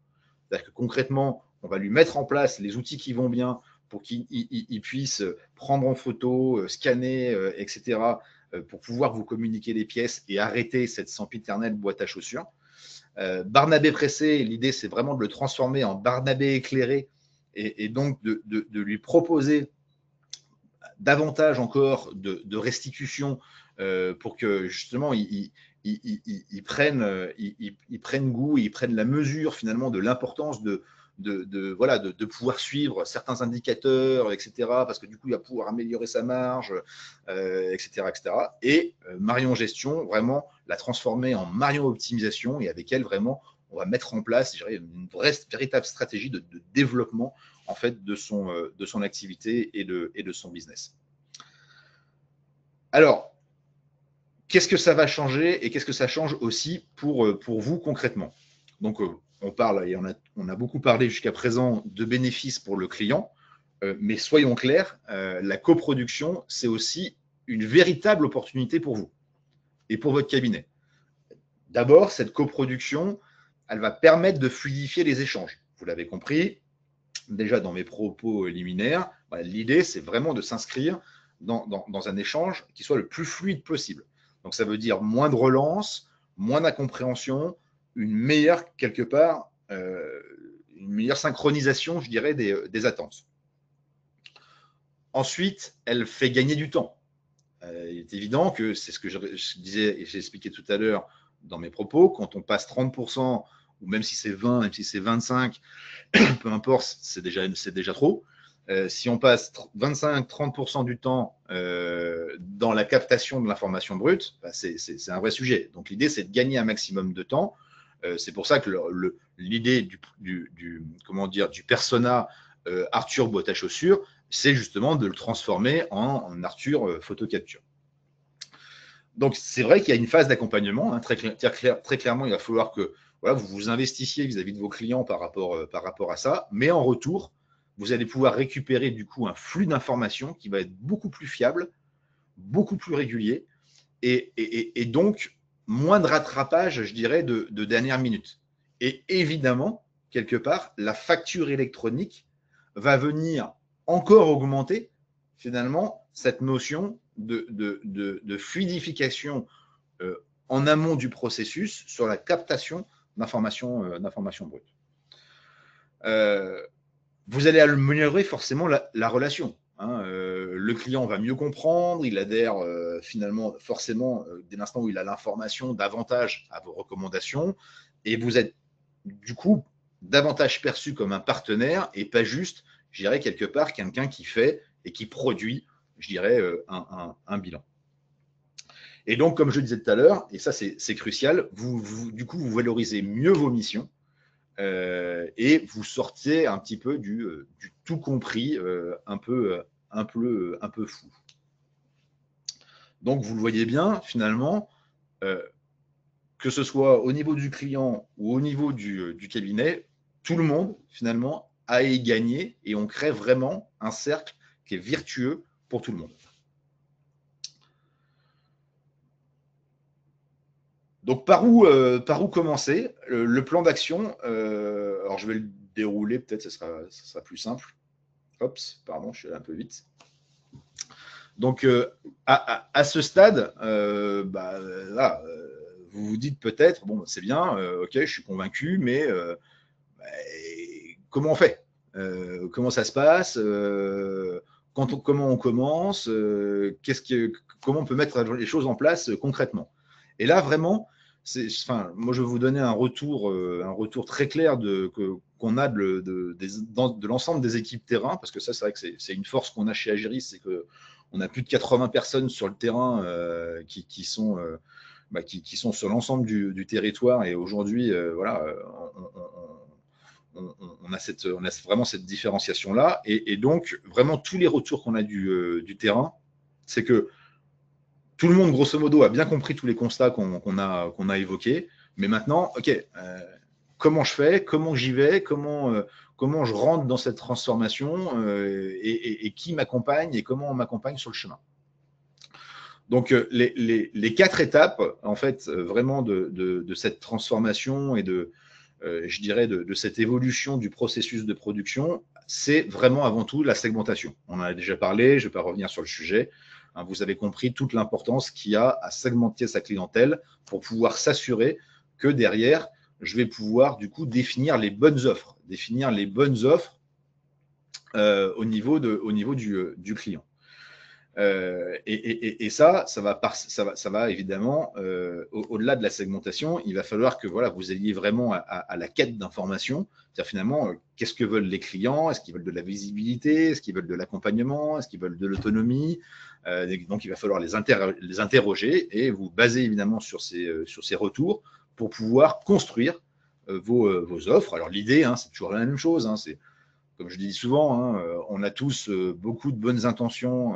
C'est-à-dire que concrètement, on va lui mettre en place les outils qui vont bien pour qu'il puisse prendre en photo, scanner, etc., pour pouvoir vous communiquer les pièces et arrêter cette sempiternelle boîte à chaussures. Barnabé Pressé, l'idée, c'est vraiment de le transformer en Barnabé éclairé et donc de lui proposer davantage encore de restitution pour que justement ils prennent goût, ils prennent la mesure finalement de l'importance de pouvoir suivre certains indicateurs, etc. Parce que du coup, il va pouvoir améliorer sa marge, etc., etc. Et Marion Gestion, vraiment la transformer en Marion Optimisation, et avec elle, vraiment, on va mettre en place, je dirais, une véritable stratégie de développement en fait de son activité et de son business. Alors, qu'est-ce que ça va changer et qu'est-ce que ça change aussi pour vous concrètement? Donc, on parle, et on a beaucoup parlé jusqu'à présent de bénéfices pour le client, mais soyons clairs, la coproduction, c'est aussi une véritable opportunité pour vous et pour votre cabinet. D'abord, cette coproduction, elle va permettre de fluidifier les échanges. Vous l'avez compris, déjà dans mes propos liminaires, l'idée, c'est vraiment de s'inscrire dans un échange qui soit le plus fluide possible. Donc, ça veut dire moins de relance, moins d'incompréhension, une meilleure, quelque part, une meilleure synchronisation, je dirais, des attentes. Ensuite, elle fait gagner du temps. Il est évident que c'est ce que je disais et j'ai expliqué tout à l'heure dans mes propos, quand on passe 30%, ou même si c'est 20, même si c'est 25, peu importe, c'est déjà trop. Si on passe 25-30% du temps dans la captation de l'information brute, c'est un vrai sujet. Donc l'idée, c'est de gagner un maximum de temps. C'est pour ça que l'idée du persona Arthur boîte à chaussures, c'est justement de le transformer en Arthur photo capture. Donc c'est vrai qu'il y a une phase d'accompagnement. Très clairement, il va falloir que vous vous investissiez vis-à-vis de vos clients par rapport à ça. Mais en retour, vous allez pouvoir récupérer du coup un flux d'informations qui va être beaucoup plus fiable, beaucoup plus régulier et donc moins de rattrapage, je dirais, de dernière minute. Et évidemment, quelque part, la facture électronique va venir encore augmenter finalement cette notion de fluidification en amont du processus sur la captation d'informations brutes. Vous allez améliorer forcément la relation. Le client va mieux comprendre, il adhère finalement forcément dès l'instant où il a l'information davantage à vos recommandations et vous êtes du coup davantage perçu comme un partenaire et pas juste, je dirais, quelque part quelqu'un qui fait et qui produit, je dirais, un bilan. Et donc, comme je disais tout à l'heure, et ça c'est crucial, du coup, vous valorisez mieux vos missions et vous sortez un petit peu du tout compris un peu fou. Donc, vous le voyez bien, finalement, que ce soit au niveau du client ou au niveau du cabinet, tout le monde, finalement, a à y gagner et on crée vraiment un cercle qui est vertueux pour tout le monde. Donc, par où commencer le plan d'action, alors je vais le dérouler, peut-être ce sera plus simple. Oups, pardon, je suis allé un peu vite. Donc, à ce stade, là, vous vous dites peut-être, bon, c'est bien, ok, je suis convaincu, mais comment on fait comment ça se passe comment on commence comment on peut mettre les choses en place concrètement. Et là, vraiment, moi, je vais vous donner un retour très clair qu'on a de l'ensemble des équipes terrain, parce que ça, c'est vrai que c'est une force qu'on a chez Agiris, c'est qu'on a plus de 80 personnes sur le terrain qui sont sur l'ensemble du territoire. Et aujourd'hui, voilà, on a vraiment cette différenciation-là. Et donc, vraiment, tous les retours qu'on a du terrain, c'est que tout le monde, grosso modo, a bien compris tous les constats qu'on a évoqués. Mais maintenant, OK, comment je fais, comment j'y vais, comment je rentre dans cette transformation et qui m'accompagne et comment on m'accompagne sur le chemin. Donc, les 4 étapes, en fait, vraiment de cette transformation et je dirais, de cette évolution du processus de production, c'est vraiment avant tout la segmentation. On en a déjà parlé, je ne vais pas revenir sur le sujet. Vous avez compris toute l'importance qu'il y a à segmenter sa clientèle pour pouvoir s'assurer que derrière, je vais pouvoir du coup définir les bonnes offres au niveau du client. Et ça va évidemment au-delà de la segmentation. Il va falloir que vous alliez vraiment à la quête d'information. C'est-à-dire finalement, qu'est-ce que veulent les clients? Est-ce qu'ils veulent de la visibilité? Est-ce qu'ils veulent de l'accompagnement? Est-ce qu'ils veulent de l'autonomie? Donc, il va falloir les interroger et vous baser évidemment sur ces retours pour pouvoir construire vos offres. Alors, l'idée, c'est toujours la même chose. C'est comme je dis souvent, on a tous beaucoup de bonnes intentions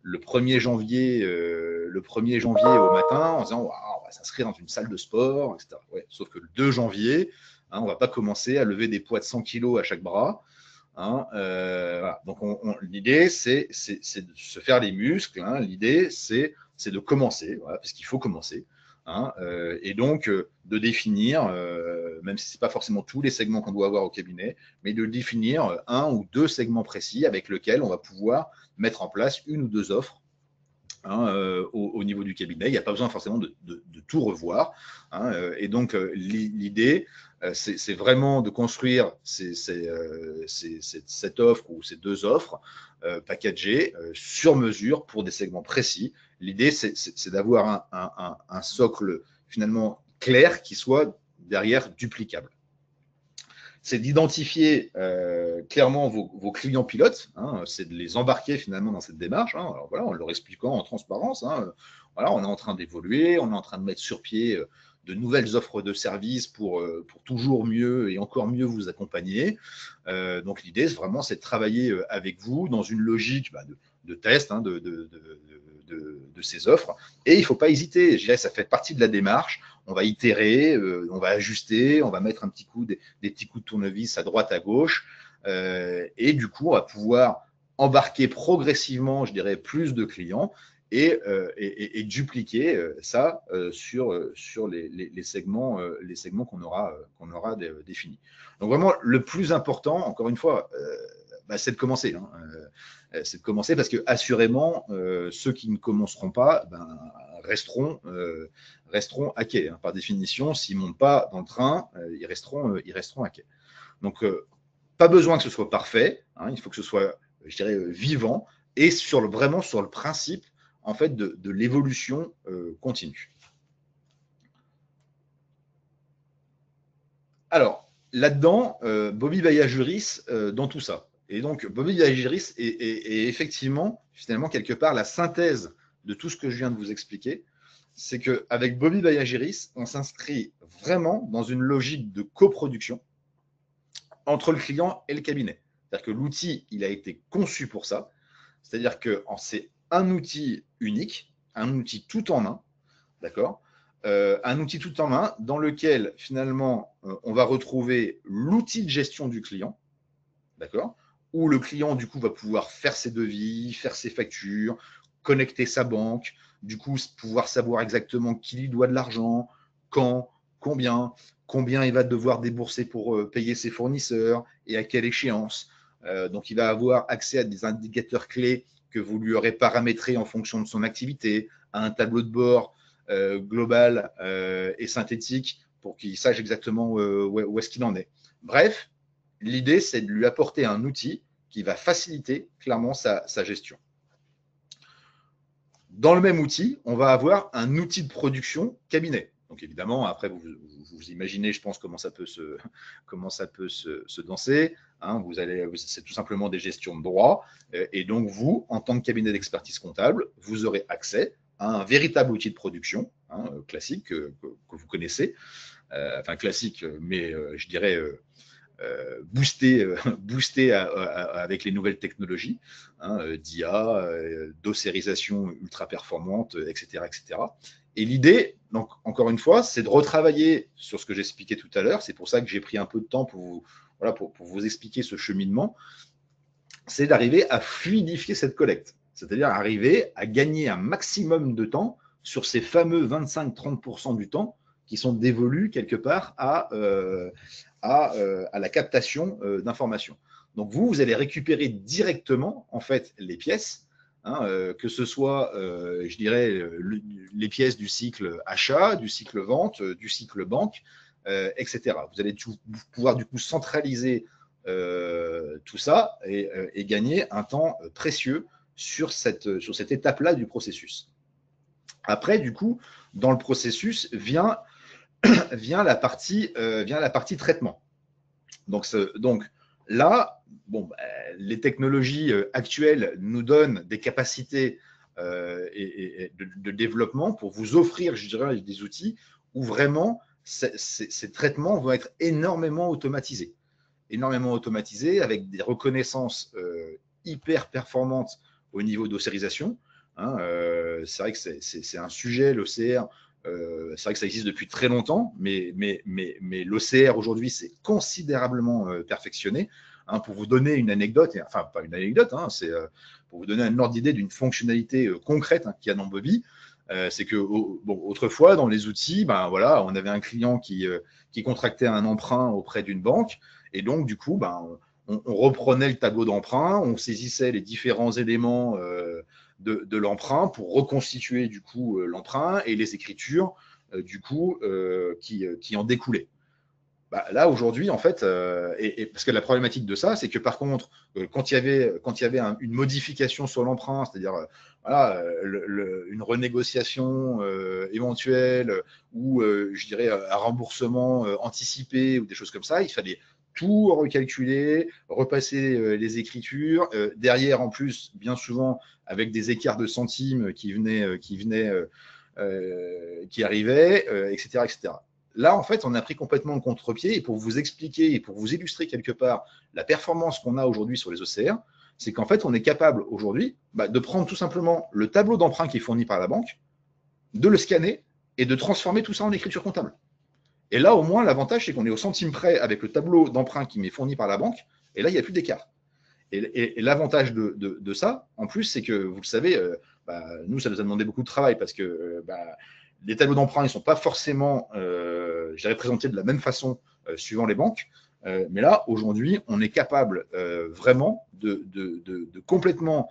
le 1er janvier au matin en disant on va s'inscrire dans une salle de sport, etc. Ouais, sauf que le 2 janvier, on ne va pas commencer à lever des poids de 100 kg à chaque bras. Voilà. Donc, l'idée, c'est de se faire les muscles. L'idée, c'est de commencer, parce qu'il faut commencer. hein, et donc de définir, même si ce n'est pas forcément tous les segments qu'on doit avoir au cabinet, mais de définir un ou deux segments précis avec lesquels on va pouvoir mettre en place une ou deux offres, hein, au niveau du cabinet. Il n'y a pas besoin forcément de tout revoir, hein, et donc l'idée, c'est vraiment de construire cette offre ou ces deux offres packagées sur mesure pour des segments précis. L'idée, c'est d'avoir un socle finalement clair qui soit derrière duplicable. C'est d'identifier clairement vos clients pilotes, hein, c'est de les embarquer finalement dans cette démarche, hein. Alors voilà, en leur expliquant en transparence, hein, voilà, on est en train d'évoluer, on est en train de mettre sur pied de nouvelles offres de services pour toujours mieux et encore mieux vous accompagner. Donc l'idée, vraiment, c'est de travailler avec vous dans une logique de test, hein, de ces offres. Et il ne faut pas hésiter, je dirais, ça fait partie de la démarche. On va itérer, on va ajuster, on va mettre des petits coups de tournevis à droite, à gauche. Et du coup, on va pouvoir embarquer progressivement, je dirais, plus de clients et dupliquer ça sur les segments qu'on aura définis. Donc vraiment, le plus important, encore une fois, c'est de commencer. Hein. C'est de commencer parce que assurément, ceux qui ne commenceront pas resteront à quai. Hein. Par définition, s'ils ne montent pas dans le train, ils resteront à quai. Donc, pas besoin que ce soit parfait. Hein. Il faut que ce soit, je dirais, vivant et vraiment sur le principe en fait de l'évolution continue. Alors, là-dedans, Bobby Bayajuris dans tout ça. Et donc, Bobby Bayajuris est effectivement, finalement, quelque part, la synthèse de tout ce que je viens de vous expliquer. C'est qu'avec Bobby Bayajuris, on s'inscrit vraiment dans une logique de coproduction entre le client et le cabinet. C'est-à-dire que l'outil, il a été conçu pour ça. C'est-à-dire que c'est un outil unique, un outil tout en un, d'accord ? Un outil tout en main dans lequel finalement on va retrouver l'outil de gestion du client, d'accord, où le client du coup va pouvoir faire ses devis, faire ses factures, connecter sa banque, du coup pouvoir savoir exactement qui lui doit de l'argent, quand, combien il va devoir débourser pour payer ses fournisseurs et à quelle échéance. Donc il va avoir accès à des indicateurs clés que vous lui aurez paramétrés en fonction de son activité, à un tableau de bord global et synthétique pour qu'il sache exactement où est-ce qu'il en est. Bref, l'idée, c'est de lui apporter un outil qui va faciliter clairement sa gestion. Dans le même outil, on va avoir un outil de production cabinet. Donc évidemment, après, vous imaginez, je pense, comment ça peut se danser. Hein, c'est tout simplement des gestions de droits. Et donc, vous, en tant que cabinet d'expertise comptable, vous aurez accès à un véritable outil de production, hein, classique, que vous connaissez. Enfin, classique, mais je dirais boosté avec les nouvelles technologies, hein, d'IA, d'ossérisation ultra performante, etc., etc. Et l'idée, donc encore une fois, c'est de retravailler sur ce que j'expliquais tout à l'heure. C'est pour ça que j'ai pris un peu de temps pour vous expliquer ce cheminement. C'est d'arriver à fluidifier cette collecte, c'est-à-dire arriver à gagner un maximum de temps sur ces fameux 25-30% du temps qui sont dévolus quelque part à la captation d'informations. Donc vous allez récupérer directement en fait les pièces, hein, que ce soit, je dirais, les pièces du cycle achat, du cycle vente, du cycle banque, etc. Vous allez pouvoir du coup centraliser tout ça et gagner un temps précieux sur cette étape-là du processus. Après, du coup, dans le processus vient la partie traitement. Donc là, les technologies actuelles nous donnent des capacités de développement pour vous offrir, je dirais, des outils où vraiment ces traitements vont être énormément automatisés avec des reconnaissances hyper performantes au niveau d'ossérisation. Hein, c'est vrai que c'est un sujet, l'OCR. C'est vrai que ça existe depuis très longtemps, mais l'OCR aujourd'hui s'est considérablement perfectionné. Hein, pour vous donner une anecdote, enfin pas une anecdote, hein, c'est pour vous donner un ordre d'idée d'une fonctionnalité concrète qu'il y a dans Bobby. C'est que bon, autrefois, dans les outils, ben, voilà, on avait un client qui contractait un emprunt auprès d'une banque. Et donc, du coup, ben, on reprenait le tableau d'emprunt, on saisissait les différents éléments de l'emprunt pour reconstituer du coup l'emprunt et les écritures du coup qui en découlaient. Bah, là, aujourd'hui, en fait, parce que la problématique de ça, c'est que par contre, quand il y avait une modification sur l'emprunt, c'est-à-dire voilà, une renégociation éventuelle ou, je dirais, un remboursement anticipé ou des choses comme ça, il fallait tout recalculer, repasser les écritures. Derrière, en plus, bien souvent, avec des écarts de centimes qui arrivaient, etc., etc. Là, en fait, on a pris complètement le contre-pied. Et pour vous expliquer et pour vous illustrer quelque part la performance qu'on a aujourd'hui sur les OCR, c'est qu'en fait, on est capable aujourd'hui de prendre tout simplement le tableau d'emprunt qui est fourni par la banque, de le scanner et de transformer tout ça en écriture comptable. Et là, au moins, l'avantage, c'est qu'on est au centime près avec le tableau d'emprunt qui m'est fourni par la banque. Et là, il n'y a plus d'écart. Et l'avantage de ça, en plus, c'est que, vous le savez, nous, ça nous a demandé beaucoup de travail parce que les tableaux d'emprunt, ils ne sont pas forcément présentés de la même façon suivant les banques. Mais là, aujourd'hui, on est capable vraiment de complètement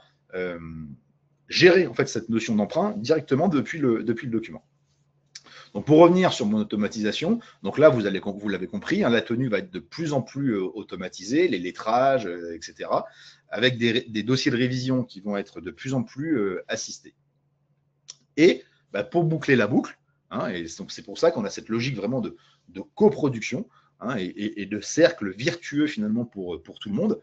gérer en fait, cette notion d'emprunt directement depuis le document. Donc, pour revenir sur mon automatisation, donc là, vous l'avez compris, hein, la tenue va être de plus en plus automatisée, les lettrages, etc., avec des dossiers de révision qui vont être de plus en plus assistés. Et pour boucler la boucle, hein, et donc c'est pour ça qu'on a cette logique vraiment de coproduction hein, et de cercle vertueux finalement pour tout le monde,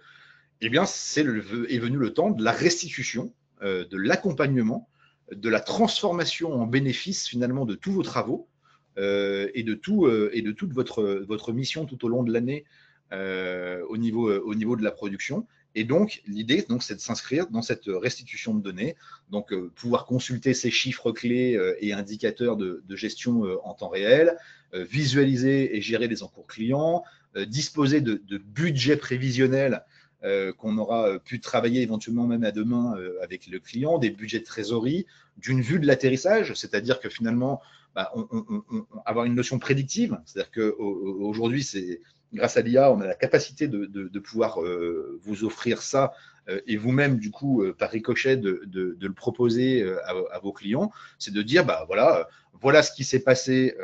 eh bien, est venu le temps de la restitution, de l'accompagnement, de la transformation en bénéfice finalement de tous vos travaux et de toute votre mission tout au long de l'année au niveau de la production. Et donc, l'idée, c'est de s'inscrire dans cette restitution de données, donc pouvoir consulter ces chiffres clés et indicateurs de gestion en temps réel, visualiser et gérer les encours clients, disposer de budgets prévisionnels qu'on aura pu travailler éventuellement même à demain avec le client, des budgets de trésorerie, d'une vue de l'atterrissage, c'est-à-dire que finalement, avoir une notion prédictive, c'est-à-dire qu'aujourd'hui, grâce à l'IA, on a la capacité de pouvoir vous offrir ça et vous-même, du coup, par ricochet, de le proposer à vos clients, c'est de dire, voilà ce qui s'est passé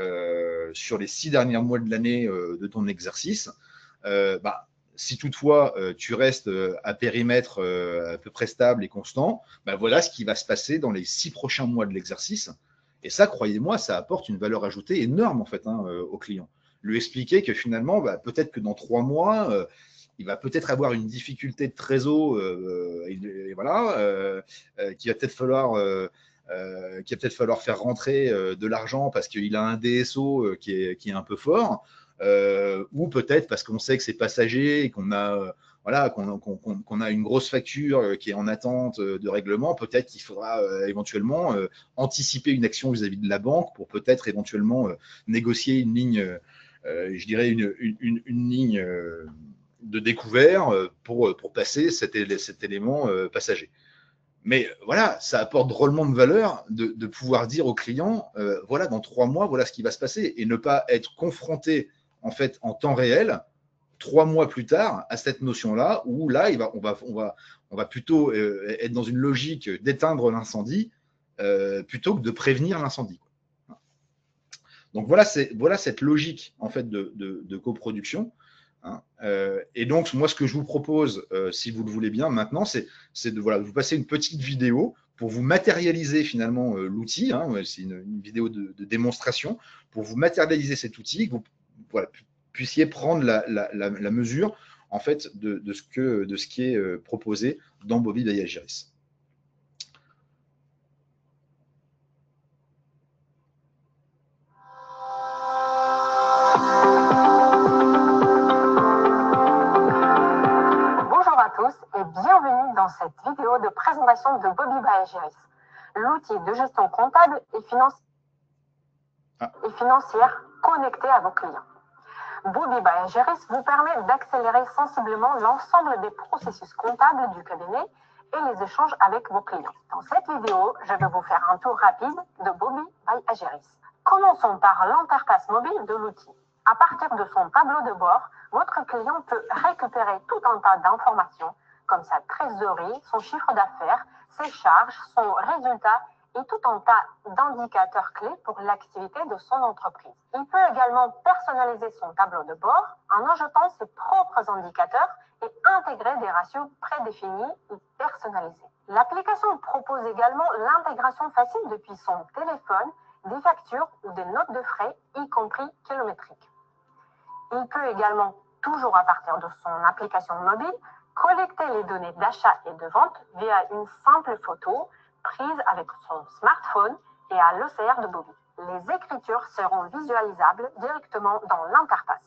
sur les 6 derniers mois de l'année de ton exercice. Si toutefois tu restes à périmètre à peu près stable et constant, voilà ce qui va se passer dans les 6 prochains mois de l'exercice. Et ça, croyez-moi, ça apporte une valeur ajoutée énorme en fait au client. Lui expliquer que finalement, peut-être que dans 3 mois, il va peut-être avoir une difficulté de trésor, qu'il va peut-être falloir faire rentrer de l'argent parce qu'il a un DSO qui est un peu fort. Ou peut-être parce qu'on sait que c'est passager et qu'on a une grosse facture qui est en attente de règlement, peut-être qu'il faudra éventuellement anticiper une action vis-à-vis de la banque pour peut-être éventuellement négocier une ligne, je dirais une ligne de découvert pour passer cet élément passager. Mais voilà, ça apporte drôlement de valeur de pouvoir dire au client, voilà, dans 3 mois, voilà ce qui va se passer, et ne pas être confronté en fait en temps réel 3 mois plus tard à cette notion-là, où là, on va plutôt être dans une logique d'éteindre l'incendie plutôt que de prévenir l'incendie. Donc voilà cette logique en fait de coproduction. Hein. Et donc, moi, ce que je vous propose, si vous le voulez bien, maintenant, c'est de vous passer une petite vidéo pour vous matérialiser finalement l'outil. Hein, c'est une vidéo de démonstration pour vous matérialiser cet outil, que vous puissiez prendre la mesure en fait de ce qui est proposé dans Bobby by Agiris. Bonjour à tous et bienvenue dans cette vidéo de présentation de Bobby by Agiris, l'outil de gestion comptable et financière connecté à vos clients. Bobby by Agiris vous permet d'accélérer sensiblement l'ensemble des processus comptables du cabinet et les échanges avec vos clients. Dans cette vidéo, je vais vous faire un tour rapide de Bobby by Ageris. Commençons par l'interface mobile de l'outil. À partir de son tableau de bord, votre client peut récupérer tout un tas d'informations comme sa trésorerie, son chiffre d'affaires, ses charges, son résultat et tout un tas d'indicateurs clés pour l'activité de son entreprise. Il peut également personnaliser son tableau de bord en ajoutant ses propres indicateurs et intégrer des ratios prédéfinis ou personnalisés. L'application propose également l'intégration facile depuis son téléphone des factures ou des notes de frais, y compris kilométriques. Il peut également, toujours à partir de son application mobile, collecter les données d'achat et de vente via une simple photo prise avec son smartphone et à l'OCR de Bobby. Les écritures seront visualisables directement dans l'interface.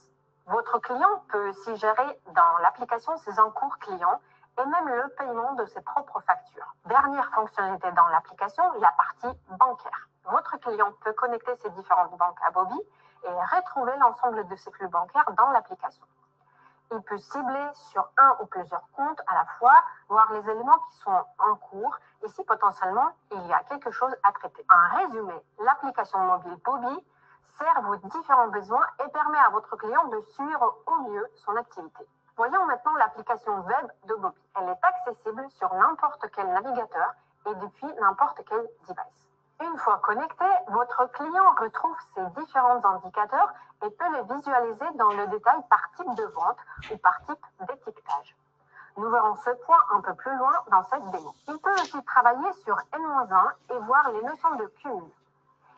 Votre client peut aussi gérer dans l'application ses encours clients et même le paiement de ses propres factures. Dernière fonctionnalité dans l'application, la partie bancaire. Votre client peut connecter ses différentes banques à Bobby et retrouver l'ensemble de ses flux bancaires dans l'application. Il peut cibler sur un ou plusieurs comptes à la fois, voir les éléments qui sont en cours et si potentiellement il y a quelque chose à traiter. En résumé, l'application mobile Bobby sert vos différents besoins et permet à votre client de suivre au mieux son activité. Voyons maintenant l'application web de Bobby. Elle est accessible sur n'importe quel navigateur et depuis n'importe quel device. Une fois connecté, votre client retrouve ses différents indicateurs et peut les visualiser dans le détail par type de vente ou par type d'étiquetage. Nous verrons ce point un peu plus loin dans cette démo. Il peut aussi travailler sur N-1 et voir les notions de cumul.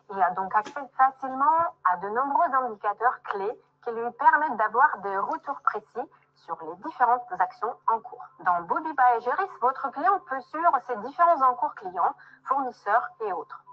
Il a donc accès facilement à de nombreux indicateurs clés qui lui permettent d'avoir des retours précis sur les différentes actions en cours. Dans Bobby by Ageris, votre client peut suivre ses différents encours clients, fournisseurs et autres.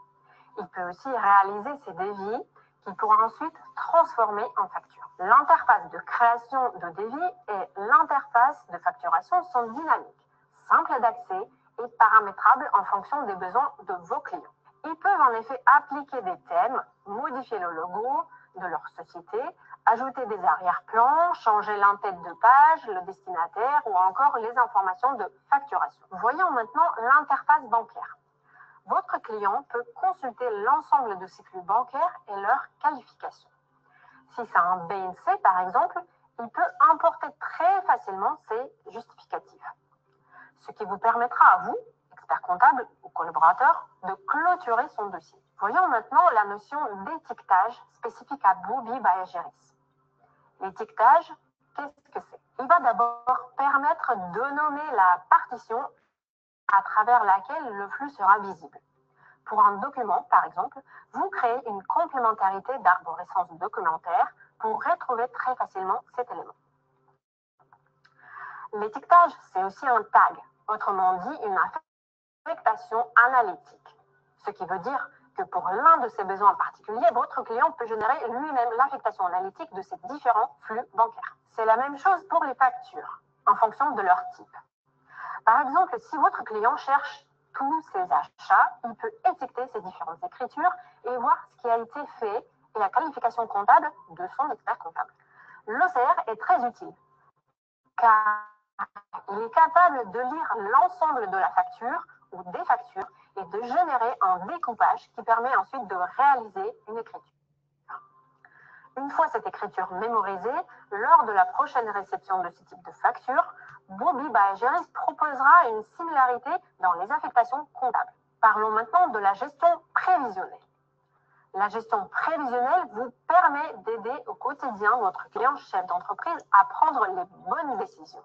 Il peut aussi réaliser ses devis qu'il pourra ensuite transformer en facture. L'interface de création de devis et l'interface de facturation sont dynamiques, simples d'accès et paramétrables en fonction des besoins de vos clients. Ils peuvent en effet appliquer des thèmes, modifier le logo de leur société, ajouter des arrière-plans, changer l'entête de page, le destinataire ou encore les informations de facturation. Voyons maintenant l'interface bancaire. Votre client peut consulter l'ensemble de ses flux bancaires et leurs qualifications. Si c'est un BNC par exemple, il peut importer très facilement ses justificatifs, ce qui vous permettra à vous, expert comptable ou collaborateur, de clôturer son dossier. Voyons maintenant la notion d'étiquetage spécifique à Bobby by Ageris. L'étiquetage, qu'est-ce que c'est? Il va d'abord permettre de nommer la partition à travers laquelle le flux sera visible. Pour un document, par exemple, vous créez une complémentarité d'arborescence documentaire pour retrouver très facilement cet élément. L'étiquetage, c'est aussi un tag, autrement dit une affectation analytique, ce qui veut dire que pour l'un de ses besoins particuliers, votre client peut générer lui-même l'affectation analytique de ses différents flux bancaires. C'est la même chose pour les factures, en fonction de leur type. Par exemple, si votre client cherche tous ses achats, il peut étiqueter ses différentes écritures et voir ce qui a été fait et la qualification comptable de son expert comptable. L'OCR est très utile car il est capable de lire l'ensemble de la facture ou des factures et de générer un découpage qui permet ensuite de réaliser une écriture. Une fois cette écriture mémorisée, lors de la prochaine réception de ce type de facture, Bobby by Ageris proposera une similarité dans les affectations comptables. Parlons maintenant de la gestion prévisionnelle. La gestion prévisionnelle vous permet d'aider au quotidien votre client chef d'entreprise à prendre les bonnes décisions.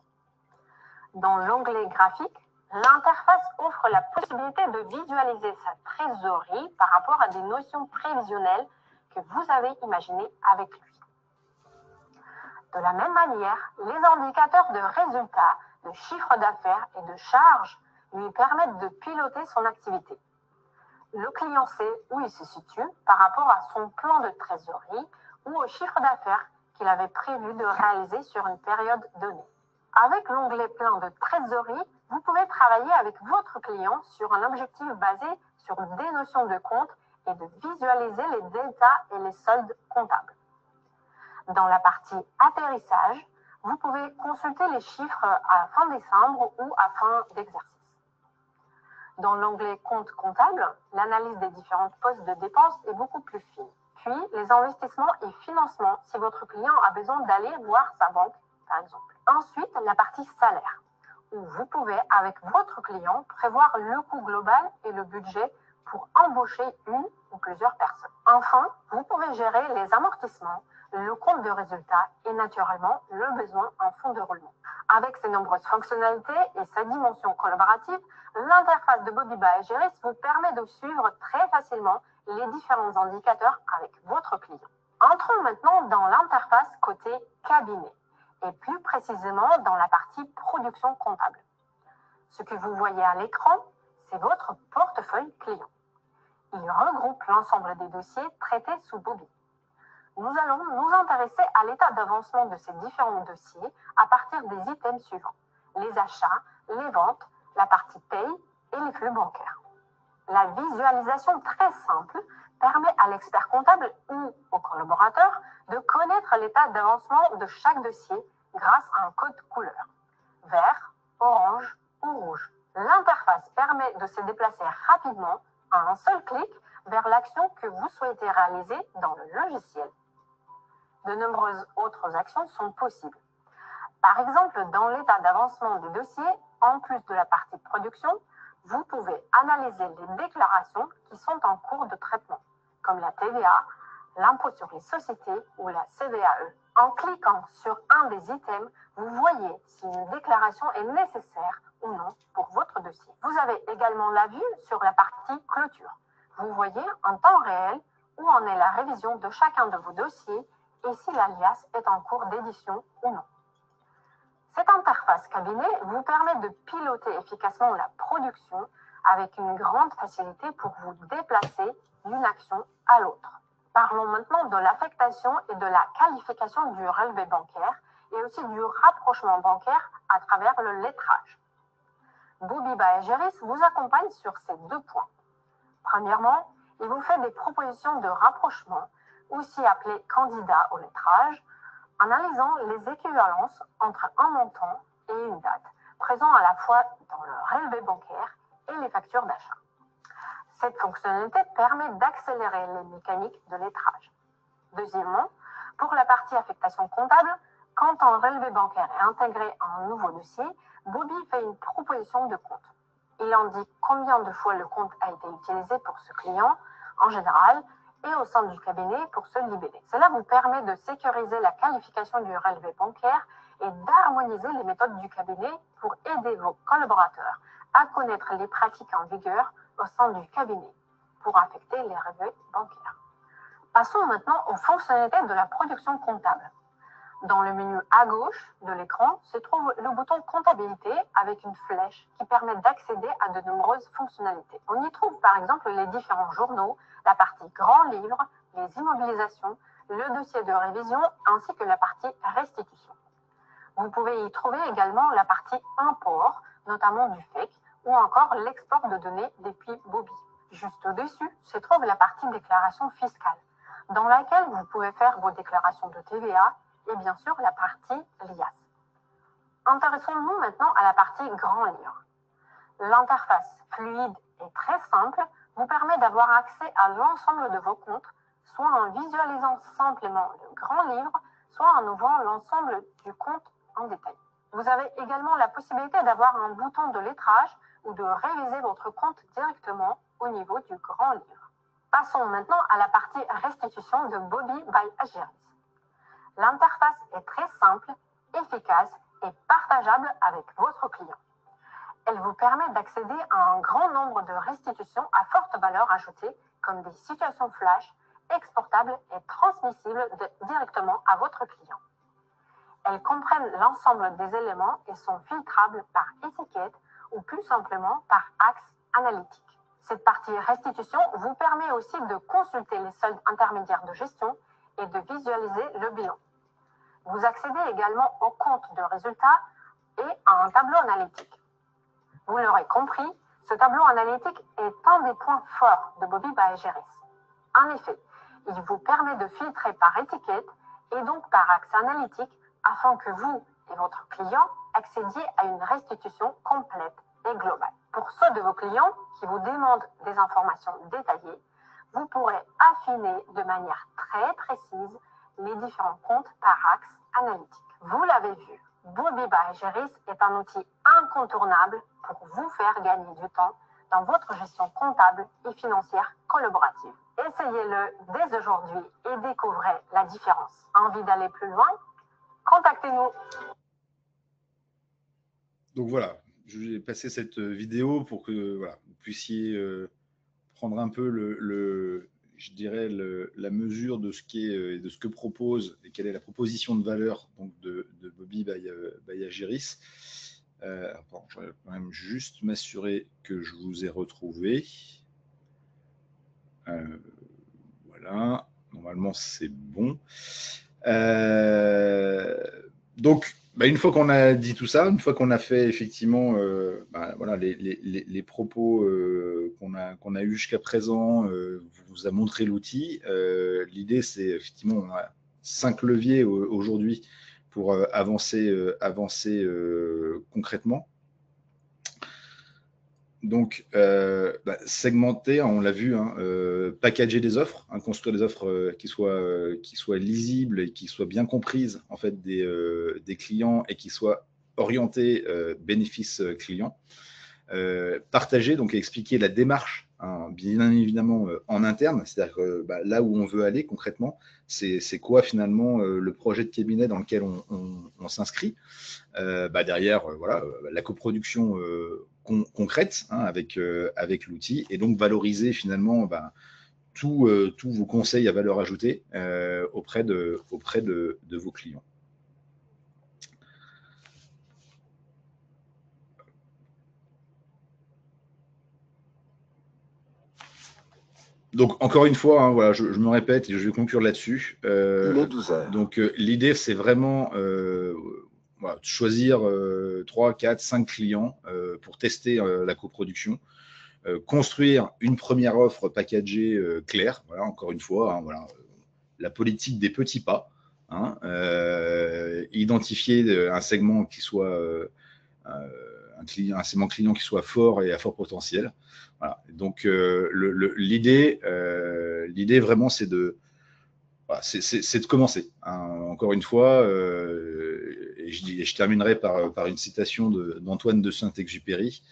Dans l'onglet graphique, l'interface offre la possibilité de visualiser sa trésorerie par rapport à des notions prévisionnelles que vous avez imaginées avec lui. De la même manière, les indicateurs de résultats, de chiffre d'affaires et de charges lui permettent de piloter son activité. Le client sait où il se situe par rapport à son plan de trésorerie ou au chiffre d'affaires qu'il avait prévu de réaliser sur une période donnée. Avec l'onglet plan de trésorerie, vous pouvez travailler avec votre client sur un objectif basé sur des notions de compte et de visualiser les deltas et les soldes comptables. Dans la partie atterrissage, vous pouvez consulter les chiffres à fin décembre ou à fin d'exercice. Dans l'onglet compte comptable, l'analyse des différentes postes de dépenses est beaucoup plus fine. Puis, les investissements et financements si votre client a besoin d'aller voir sa banque, par exemple. Ensuite, la partie salaire, où vous pouvez, avec votre client, prévoir le coût global et le budget pour embaucher une ou plusieurs personnes. Enfin, vous pouvez gérer les amortissements, le compte de résultat et naturellement le besoin en fonds de roulement. Avec ses nombreuses fonctionnalités et sa dimension collaborative, l'interface de Bobby by Ageris vous permet de suivre très facilement les différents indicateurs avec votre client. Entrons maintenant dans l'interface côté cabinet et plus précisément dans la partie production comptable. Ce que vous voyez à l'écran, c'est votre portefeuille client. Il regroupe l'ensemble des dossiers traités sous Bobby. Nous allons nous intéresser à l'état d'avancement de ces différents dossiers à partir des items suivants: les achats, les ventes, la partie paye et les flux bancaires. La visualisation très simple permet à l'expert comptable ou au collaborateur de connaître l'état d'avancement de chaque dossier grâce à un code couleur: vert, orange ou rouge. L'interface permet de se déplacer rapidement à un seul clic vers l'action que vous souhaitez réaliser dans le logiciel. De nombreuses autres actions sont possibles. Par exemple, dans l'état d'avancement des dossiers, en plus de la partie production, vous pouvez analyser les déclarations qui sont en cours de traitement, comme la TVA, l'impôt sur les sociétés ou la CVAE. En cliquant sur un des items, vous voyez si une déclaration est nécessaire ou non pour votre dossier. Vous avez également la vue sur la partie clôture. Vous voyez en temps réel où en est la révision de chacun de vos dossiers et si l'alias est en cours d'édition ou non. Cette interface cabinet vous permet de piloter efficacement la production avec une grande facilité pour vous déplacer d'une action à l'autre. Parlons maintenant de l'affectation et de la qualification du relevé bancaire et aussi du rapprochement bancaire à travers le lettrage. Bobby by Ageris vous accompagne sur ces deux points. Premièrement, il vous fait des propositions de rapprochement, aussi appelées candidats au lettrage, analysant les équivalences entre un montant et une date, présents à la fois dans le relevé bancaire et les factures d'achat. Cette fonctionnalité permet d'accélérer les mécaniques de lettrage. Deuxièmement, pour la partie affectation comptable, quand un relevé bancaire est intégré à un nouveau dossier, Bobby fait une proposition de compte. Il indique combien de fois le compte a été utilisé pour ce client, en général, et au sein du cabinet pour se libérer. Cela vous permet de sécuriser la qualification du relevé bancaire et d'harmoniser les méthodes du cabinet pour aider vos collaborateurs à connaître les pratiques en vigueur au sein du cabinet pour affecter les relevés bancaires. Passons maintenant aux fonctionnalités de la production comptable. Dans le menu à gauche de l'écran se trouve le bouton comptabilité avec une flèche qui permet d'accéder à de nombreuses fonctionnalités. On y trouve par exemple les différents journaux, la partie grand livre, les immobilisations, le dossier de révision ainsi que la partie restitution. Vous pouvez y trouver également la partie import, notamment du FEC, ou encore l'export de données depuis Bobby. Juste au-dessus se trouve la partie déclaration fiscale, dans laquelle vous pouvez faire vos déclarations de TVA et bien sûr la partie LIAS. Intéressons-nous maintenant à la partie grand livre. L'interface fluide et très simple vous permet d'avoir accès à l'ensemble de vos comptes, soit en visualisant simplement le grand livre, soit en ouvrant l'ensemble du compte en détail. Vous avez également la possibilité d'avoir un bouton de lettrage ou de réviser votre compte directement au niveau du grand livre. Passons maintenant à la partie restitution de Bobby by Ageris. L'interface est très simple, efficace et partageable avec votre client. Elle vous permet d'accéder à un grand nombre de restitutions à forte valeur ajoutée, comme des situations flash, exportables et transmissibles directement à votre client. Elles comprennent l'ensemble des éléments et sont filtrables par étiquette ou plus simplement par axe analytique. Cette partie restitution vous permet aussi de consulter les soldes intermédiaires de gestion et de visualiser le bilan. Vous accédez également au compte de résultats et à un tableau analytique. Vous l'aurez compris, ce tableau analytique est un des points forts de Bobby by Ageris. En effet, il vous permet de filtrer par étiquette et donc par axe analytique afin que vous et votre client accédiez à une restitution complète et globale. Pour ceux de vos clients qui vous demandent des informations détaillées, vous pourrez affiner de manière très précise les différents comptes par axe analytique. Vous l'avez vu, Bobby by Geris est un outil incontournable pour vous faire gagner du temps dans votre gestion comptable et financière collaborative. Essayez-le dès aujourd'hui et découvrez la différence. Envie d'aller plus loin? Contactez-nous. Donc voilà, je vais passer cette vidéo pour que voilà, vous puissiez prendre un peu je dirais la mesure de ce de ce que propose et quelle est la proposition de valeur donc de Bobby by Ageris. Bon, je vais quand même juste m'assurer que je vous ai retrouvé. Voilà, normalement c'est bon. Donc, une fois qu'on a dit tout ça, une fois qu'on a fait effectivement voilà, les propos qu'on a eu jusqu'à présent, vous a montré l'outil. L'idée, c'est effectivement, on a 5 leviers aujourd'hui pour avancer concrètement. Donc, segmenter, on l'a vu, packager des offres, construire des offres qui soient lisibles et qui soient bien comprises en fait des clients et qui soient orientées bénéfices clients. Partager, donc expliquer la démarche, bien évidemment en interne, c'est-à-dire que là où on veut aller concrètement, c'est quoi finalement le projet de cabinet dans lequel on s'inscrit. Derrière, voilà, la coproduction concrète avec l'outil et donc valoriser finalement tous vos conseils à valeur ajoutée auprès de vos clients. Donc, encore une fois, voilà, je me répète et je vais conclure là-dessus. Il est 12 heures. Donc, l'idée, c'est vraiment voilà, choisir 3, 4, 5 clients pour tester la coproduction. Construire une première offre packagée claire. Voilà, encore une fois, voilà, la politique des petits pas. Identifier un segment qui soit un segment client qui soit fort et à fort potentiel. Voilà. Donc, l'idée vraiment, c'est de commencer. Encore une fois, et je terminerai par une citation d'Antoine de Saint-Exupéry.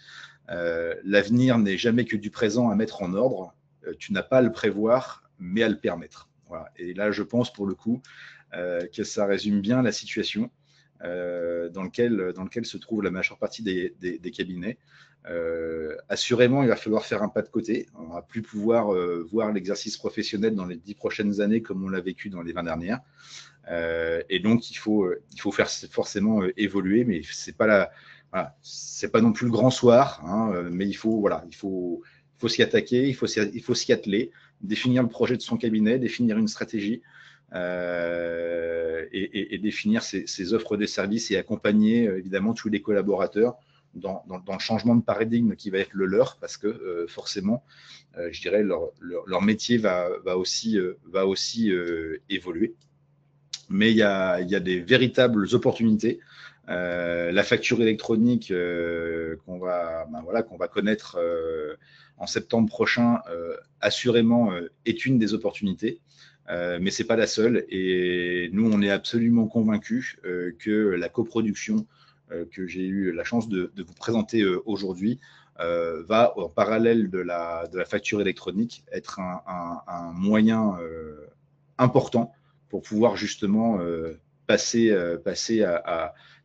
L'avenir n'est jamais que du présent à mettre en ordre. Tu n'as pas à le prévoir, mais à le permettre. Voilà. Et là, je pense pour le coup que ça résume bien la situation dans lequel se trouve la majeure partie des cabinets. Assurément, il va falloir faire un pas de côté. On ne va plus pouvoir voir l'exercice professionnel dans les 10 prochaines années comme on l'a vécu dans les 20 dernières. Et donc, il faut faire forcément évoluer, mais c'est pas c'est pas non plus le grand soir, mais il faut s'y attaquer, il faut s'y atteler, définir le projet de son cabinet, définir une stratégie et définir ses offres de services et accompagner évidemment tous les collaborateurs dans le changement de paradigme qui va être le leur, parce que forcément, je dirais, leur métier va aussi évoluer. Mais il y a des véritables opportunités. La facture électronique qu'on va connaître en septembre prochain, assurément, est une des opportunités. Mais ce n'est pas la seule. Et nous, on est absolument convaincus que la coproduction que j'ai eu la chance de vous présenter aujourd'hui va, en parallèle de la facture électronique, être un moyen important pour pouvoir justement passer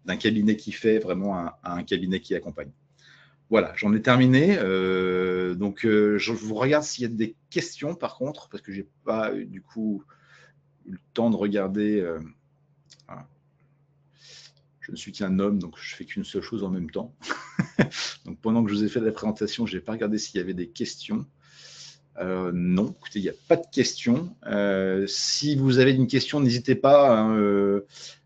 d'un cabinet qui fait vraiment à un cabinet qui accompagne. Voilà, j'en ai terminé. Donc, je vous regarde s'il y a des questions, par contre, parce que je n'ai pas du coup eu le temps de regarder. Voilà. Je ne suis qu'un homme, donc je ne fais qu'une seule chose en même temps. Donc, pendant que je vous ai fait la présentation, je n'ai pas regardé s'il y avait des questions. Non, écoutez, il n'y a pas de questions. Si vous avez une question, n'hésitez pas.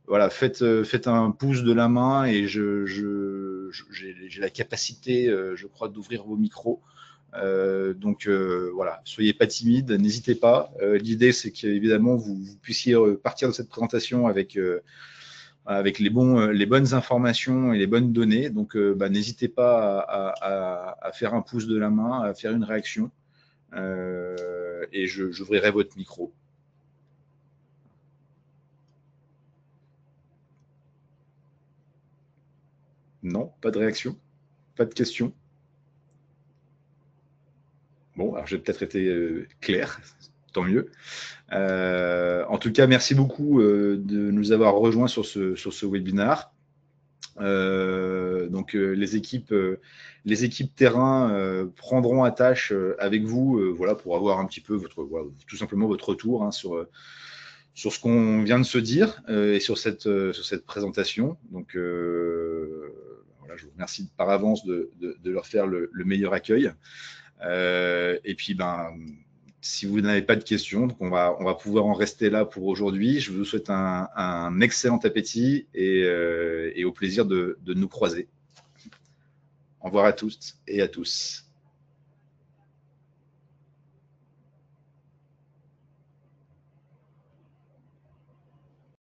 Voilà, faites un pouce de la main et j'ai la capacité, je crois, d'ouvrir vos micros. Donc voilà, soyez pas timide, n'hésitez pas. L'idée, c'est qu'évidemment, vous puissiez partir de cette présentation avec avec les bonnes informations et les bonnes données. Donc, n'hésitez pas à faire un pouce de la main, à faire une réaction, et j'ouvrirai votre micro. Non, pas de réaction, pas de questions. Bon, alors j'ai peut-être été clair, tant mieux. En tout cas, merci beaucoup de nous avoir rejoints sur ce webinaire. Donc les équipes terrain prendront à tâche avec vous, voilà, pour avoir un petit peu tout simplement votre retour, hein, sur ce qu'on vient de se dire et sur cette présentation. Donc voilà, je vous remercie par avance de leur faire le meilleur accueil. Et puis si vous n'avez pas de questions, donc on va pouvoir en rester là pour aujourd'hui. Je vous souhaite un excellent appétit et au plaisir de nous croiser. Au revoir à tous et à tous.